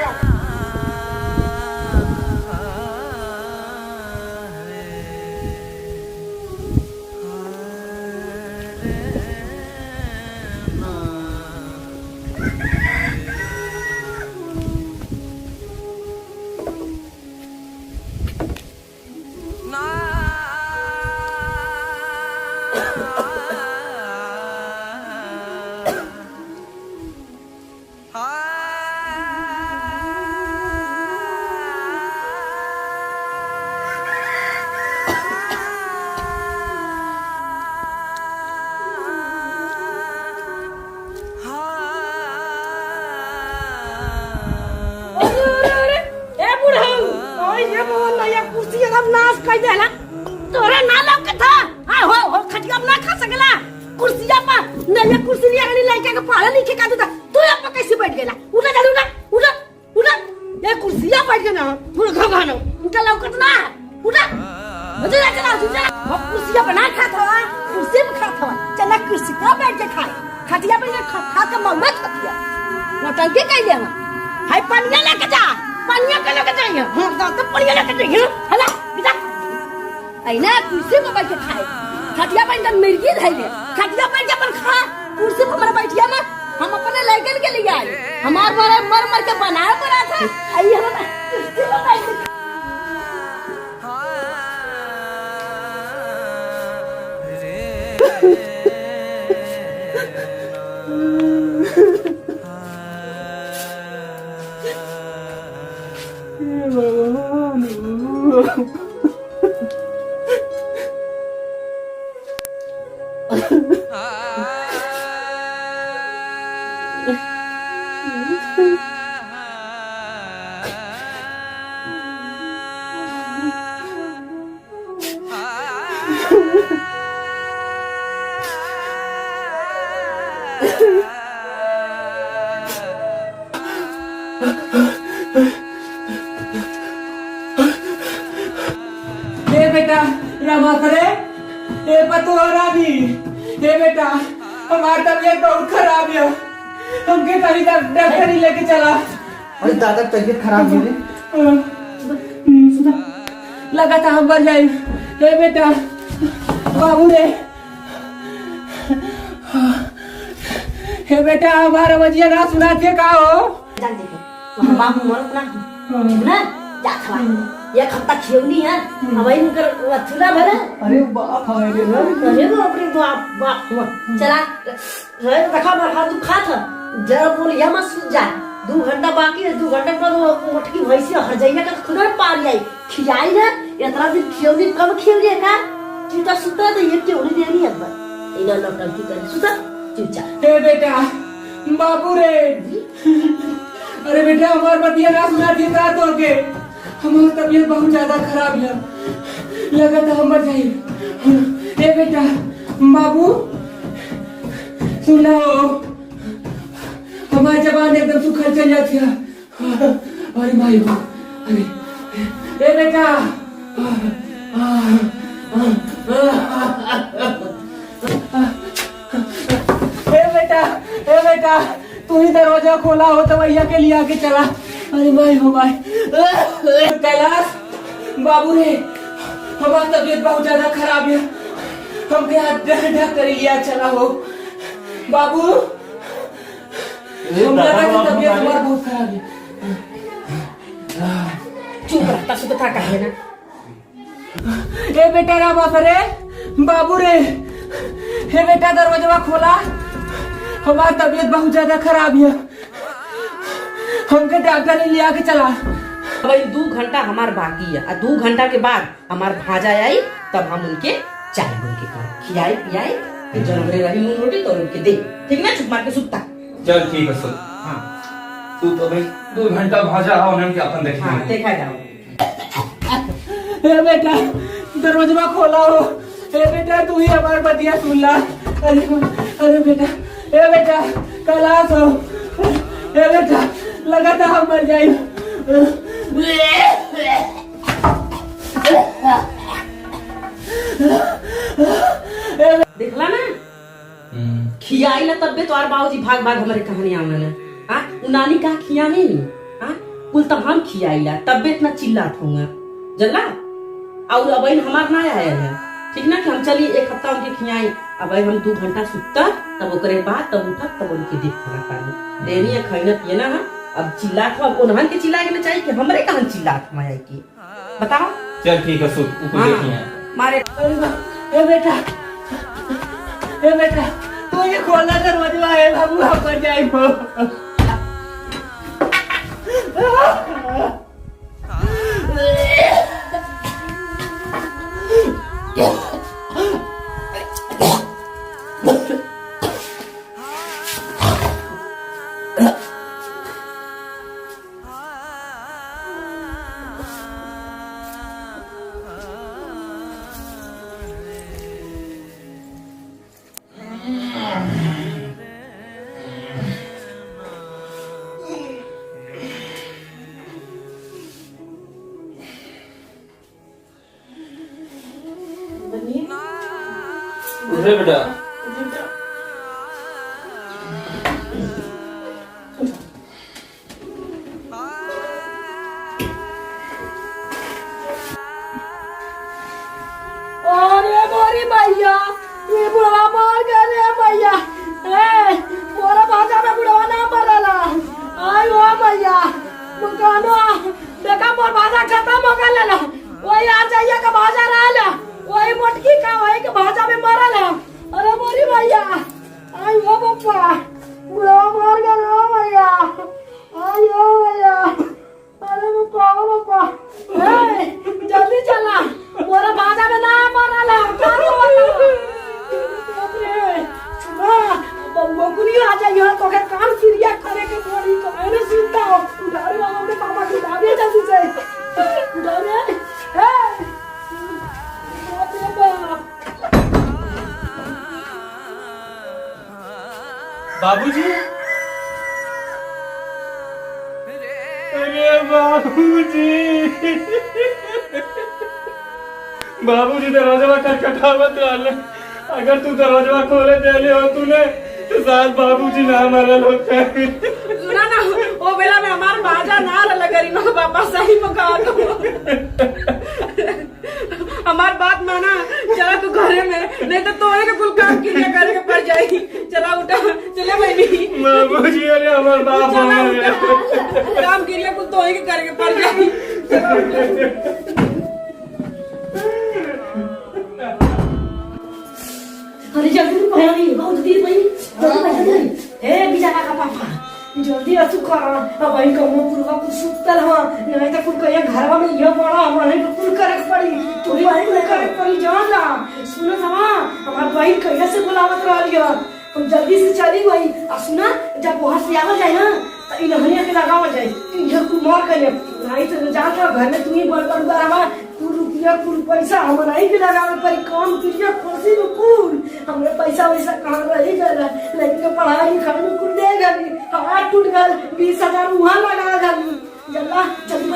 देला तोरे ना लौके था हां हो खटिया में ना खा सकला कुर्सिया पर नया कुर्सी लिया गनी लड़का के पढ़ा लिखे का था तू अब कैसे बैठ गेला उठा चल उठा उठा ये कुर्सिया बैठ गया ना पूरा घगानो उनका लौकत ना उठा मुझे ना चला तुझे हम कुर्सिया बना खा था कुर्सी में खा था चला कुर्सी पर बैठ के खाए खटिया पे खा के मम्मा खटिया नौटंकी कह ले हाय पानिया लेके जा पानिया के लेके जाइए हम तो पानिया लेके जाइए हला बेटा आईना कुर्सी में बैठ के खाए खटिया पे एकदम मिर्गी धइले खटिया पे अपन खा कुर्सी पे मर बैठिया ना हम अपने लड़कन के लिए आए हमार मर मर के बनाया पड़ा था आई हम कुर्सी पे बैठ के बेटा रमा करे ए पतोरा भी ये बेटा हमारी तबीयत बहुत खराब है हमके कहीं डॉक्टर ही लेके चला अरे दादा तबीयत खराब है लगा था हम मर जाए ए बेटा बाबू रे हे बेटा हमारा बजिया ना सुना थे का हो जान देखो बाबू मर ना जा खवा एक हफ्ता खियौनी है हवाई में कर चूल्हा भरा अरे बाप हमारे अरे बाप रे बाप चला रहे रखा रखा तू खा था जरा बोल या मत सूझ जा 2 घंटा बाकी है 2 घंटे बाद वो मोटकी भैंसी हरजैया का खुद पार आई खिलाई ना इतना दिन खियौनी कब खियौनी का चूता सुता तो ये क्यों नहीं देनी है बस इना नौटंकी कर सुता चूचा हे बेटा बाबू रे अरे बेटा हमार बतिया ना सुना थी का तो के हमारी तबीयत बहुत ज्यादा खराब है लगा था हम मर जाए ए बेटा बाबू सुनो हमारी जबान एकदम सुखल चल जाती है अरे भाई अरे ए बेटा ए बेटा तू ही दरवाजा खोला हो तो भैया के लिए आके चला अरे भाई हो भाई कैलाश बाबू रे हमारी तबीयत बहुत ज्यादा खराब है हमके हाथ ढक कर लिया चला हो बाबू हम लगा कि तबीयत हमारी बहुत खराब है चुप रहता सुबह था कहे ना ए बेटा रामा करे बाबू रे हे बेटा दरवाजा खोला हमारी तबीयत बहुत ज्यादा खराब है हमके डॉक्टर ने लिया के चला भाई 2 घंटा हमार बाकी है और 2 घंटा के बाद हमार भाजा आई तब हम उनके चाय उनके खियाए पियाए फिर जनवरे रही मूंग रोटी तो उनके दे ठीक ना चुप मार के सुता चल ठीक है सुन हाँ तू तो भाई 2 घंटा भाजा हो उन्हें क्या अपन हाँ देखेंगे देखा जाओ ए बेटा दरवाजा खोला हो ए बेटा तू ही हमारी बतिया सुन ला अरे बेटा ए बेटा कैलाश हो ए बेटा लगा था हम मर जाए देखला ना खियाई ला तब तो बाबूजी भाग भाग हमारे कहानी आवन हां उनानी का खिया नहीं हां कुल तब हम खियाई ला तब इतना चिल्लात होगा जल्ला और अब हमार ना आया है ठीक ना कि हम चली 1 हफ्ता उनके खियाई अब हम 2 घंटा सुता तब ओकरे बाद तब उठा तब उनके देख खाना पानी देनी है खाना पियना है अब चिल्लात हो उन्हन के चिल्लाए के चाहिए कि हमरे कहां चिल्लात माया की बताओ चल ठीक है सुन ऊपर देखिए मारे ए बेटा तू ये खोला दरवाजा है बाबू हम मर जाए हो अरे बेटा अरे मोरी भैया ये बुढ़वा मार गए रे भैया। ए मोरा भाजा में बुढ़वा ना मरला। आई ओ भैया मुकानो देखा मोर भाजा खत्म हो गए ला। वही आ जाइए का भाजा रहला वही मोटकी का वही के भाजा में मरल है। अरे मोरी भैया आई ओ पप्पा बुढ़वा मार गए रे भैया। आई ओ भैया अरे पप्पा ए जल्दी चला मोरा भाजा में ना मरल है। बबुनी आ जाइए तो के काम क्रिया करे के पड़ी तो मैंने सुनता हो उधारे वालों के पापा की दादी जल्दी से उधारे हे बाबूजी अरे बाबूजी बाबूजी दरवाजा खटखटावत रहले। अगर तू दरवाजा खोले देले हो तूने तो शायद बाबूजी ना मरल होते। सुना ना ओ बेला में हमार बाजा ना लगरी ना पापा सही पका दो। हमार बात माना चला तू घरे में नहीं तो तोरे के कुल काम क्रिया करे के पड़ जाएगी। चला उठा चले बहनी बाबूजी अरे हमार बाप काम क्रिया कुल तोरे के करे के पड़ जाएगी। चला उठा। अरे जल्दी पहनी बहुत देर भाई जल्दी पहनी हे बिचारा का पापा जल्दी असु कर अब भाई को पूरा कुछ सुतल हां नहीं तो कुल कहिया घरवा में ये पड़ा हमारे को कुल करे पड़ी तोरी भाई को करे पड़ी जान ला सुनो समा हमार भाई कहिया से बुलावत रहलियो हम जल्दी से चली गई आ सुना जब वहां से आवा जाए ना तो इन हनिया के लगावा जाए ये कुल मार करे नहीं तो जान ला घर में तुम्ही बड़ बड़ बराबर कुल रुपया कुल पैसा हम नहीं के लगावे पर काम क्रिया खुशी में कुल हमरे पैसा वैसा कहां रही गला लेकिन के पढ़ाई लिखाई में कुल दे गली हाथ टूट गल 20,000 वहां लगा गली जल्ला जल्दी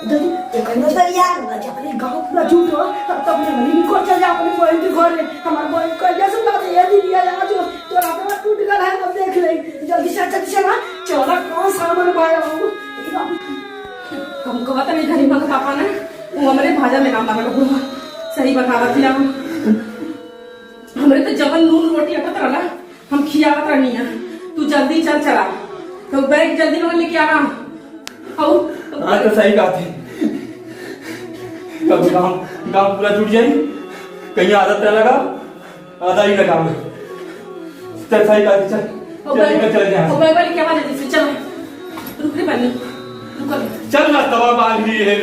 जल्दी तो कहना तो यार अपने गांव पूरा झूठ हो तब तक अपने गली को चल जा अपने बहन के घर में हमार बहन को जैसे बात ये दीदी आ जो तो रात में टूट गल है अब देख ले जल्दी से चला चला कौन सामान भाई बाबू हमको पता नहीं घरी में पापा ने वो हमारे भाजा में नाम मारा हुआ सही बतावत थी हमरे तो जवन नून रोटी अटत रहला हम खियावत रहनी है। तू जल्दी चल चला तो बैग जल्दी लोग लेके आना आओ। हाँ तो सही कहा थी कब गाँव पूरा जुट जाए कहीं आदत न लगा आधा ही लगा मैं चल सही कहा थी चल बैग वाली क्या बात है चल रुक रे बनी रुक चल ना तवा बांध ली है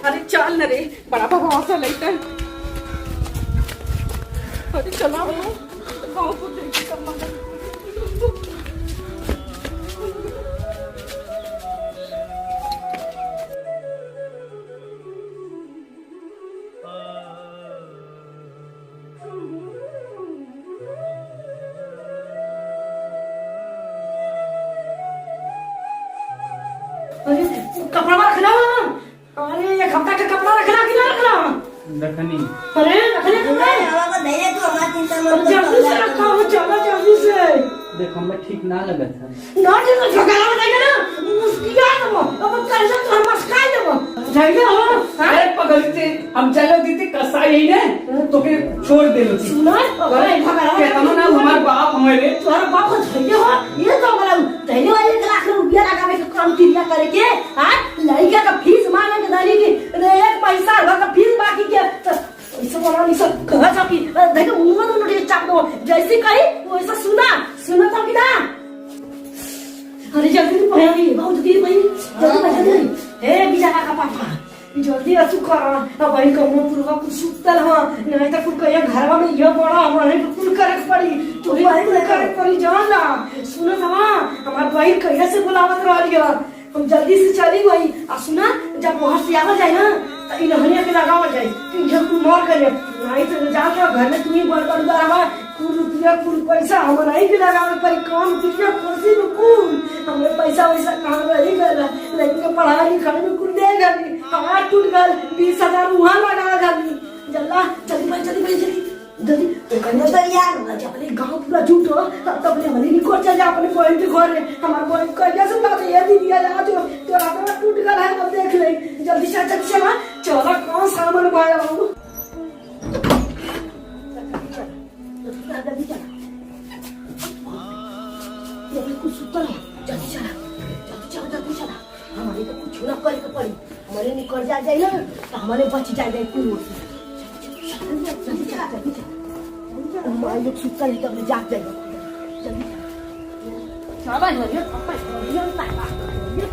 अरे चल न रे बड़ा भरोसा लगता है। अरे चला गाँव को देख कर अरे कपड़ा रखना अरे एक हफ्ता का कपड़ा रखना कि ना रखना रखनी अरे रखने कपड़े हमारा धैर्य तू हमारा चिंता मत जल्दी से रखा हो चलो जल्दी से देख हमें ठीक ना लगा था ना ठीक है झगड़ा बताइए ना मुश्किल है तुम अब कैसे तो हम मस्काई देबो जाइए हो अरे पगलते हम चलो दीदी कसा यही ने तो के छोड़ दे लो सुना अरे झगड़ा कहता ना हमार बाप हमारे तोरा बाप को धैर्य हो ये तो बोला धैर्य वाले 1 लाख रुपया लगावे के काम क्रिया करे के हां लड़का का फीस मांगे के दानी की एक पैसा का फीस बाकी के ऐसा बोला नहीं सब कहा जा कि देखो मुंह में उन्होंने चाप दो जैसे कही वैसा सुना तो कि ना अरे जल्दी पहनी बहुत देर भाई जल्दी हे बिचारा का पापा जल्दी असु कर अब भाई को पूरा कुछ सुतल हां नहीं तो कुल कहिया घरवा में ये पड़ा हमारे को कुल करे पड़ी तोरी भाई को करे पड़ी जान ला सुनो ना हमार भाई कहिया से बुलावत रहलियो हम जल्दी से चली गई आ सुना जब वहां से आवा जाए ना तो इन हनिया के लगावा जाए ये कुल मार करे नहीं तो जा के घर में तुम्ही बड़ बड़ बराबर कुल रुपया कुल पैसा हम नहीं के लगावे पर काम क्रिया खुशी में कुल हमरे पैसा वैसा कहां रही गला पढ़ाई लिखाई में कुल दे गली, हाथ टूट गल, 20,000 वहाँ लगा गली। जल्ला जल्दी भाई जल्दी जल्दी तो कन्या तो यार ना जब अपने गांव पूरा झूठ हो तब अपने हमारी निकोट चल जा अपने बहन के घर में हमारे बहन कन्या से बात ये दी दिया जा जो तो रात में टूट गया है अब देख ले जल्दी चला चला कौन सामान भाया बाबू जल्दी चला ये कुछ सुतर है जल्दी चला हमारे तो कुछ ना करे के पड़ी हमारे निकल जाए ना तो हमारे बच जाए कोई जल्दी चला हमारे लोग सुतर है तब जाग जाएगा जल्दी चला भाई ये पापा ये ताला ये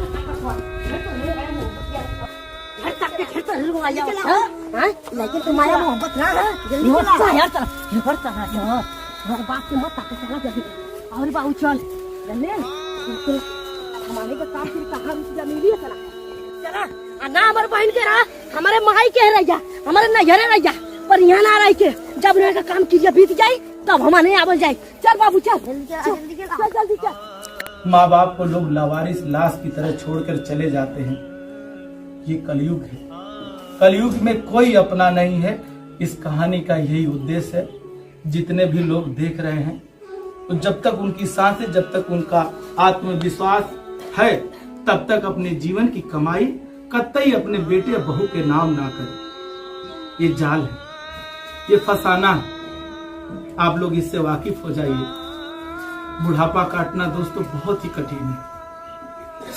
लेकिन तुम्हारा मोहब्बत ना है जल्दी चला यार चला ये चला यार बात मत ताके चला जल्दी और बाबू चल जल्दी हमारे का काम फिर कहाँ जमीन है चला ना हमारे बहन के रहा हमारे माई के रह जा हमारे नजरे रह जा पर यहाँ ना रह के जब उन्हें का काम कीजिए बीत जाए तब हमारे आवल जाए चल बाबू चल जल्दी चल माँ बाप को लोग लावारिस लाश की तरह छोड़कर चले जाते हैं। ये कलयुग है, कलयुग में कोई अपना नहीं है। इस कहानी का यही उद्देश्य है। जितने भी लोग देख रहे हैं तो जब तक उनकी सांसें, जब तक उनका आत्मविश्वास है तब तक अपने जीवन की कमाई कतई अपने बेटे या बहू के नाम ना करें। ये जाल है, ये फसाना है। आप लोग इससे वाकिफ हो जाइए। बुढ़ापा काटना दोस्तों बहुत ही कठिन है।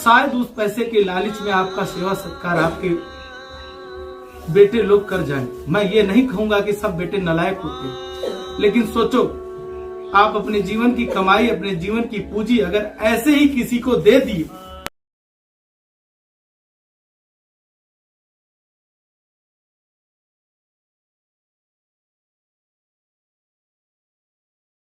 शायद उस पैसे के लालच में आपका सेवा सत्कार आपके बेटे लोग कर जाएं। मैं ये नहीं कहूंगा कि सब बेटे नालायक होते, लेकिन सोचो आप अपने जीवन की कमाई, अपने जीवन की पूंजी अगर ऐसे ही किसी को दे दिए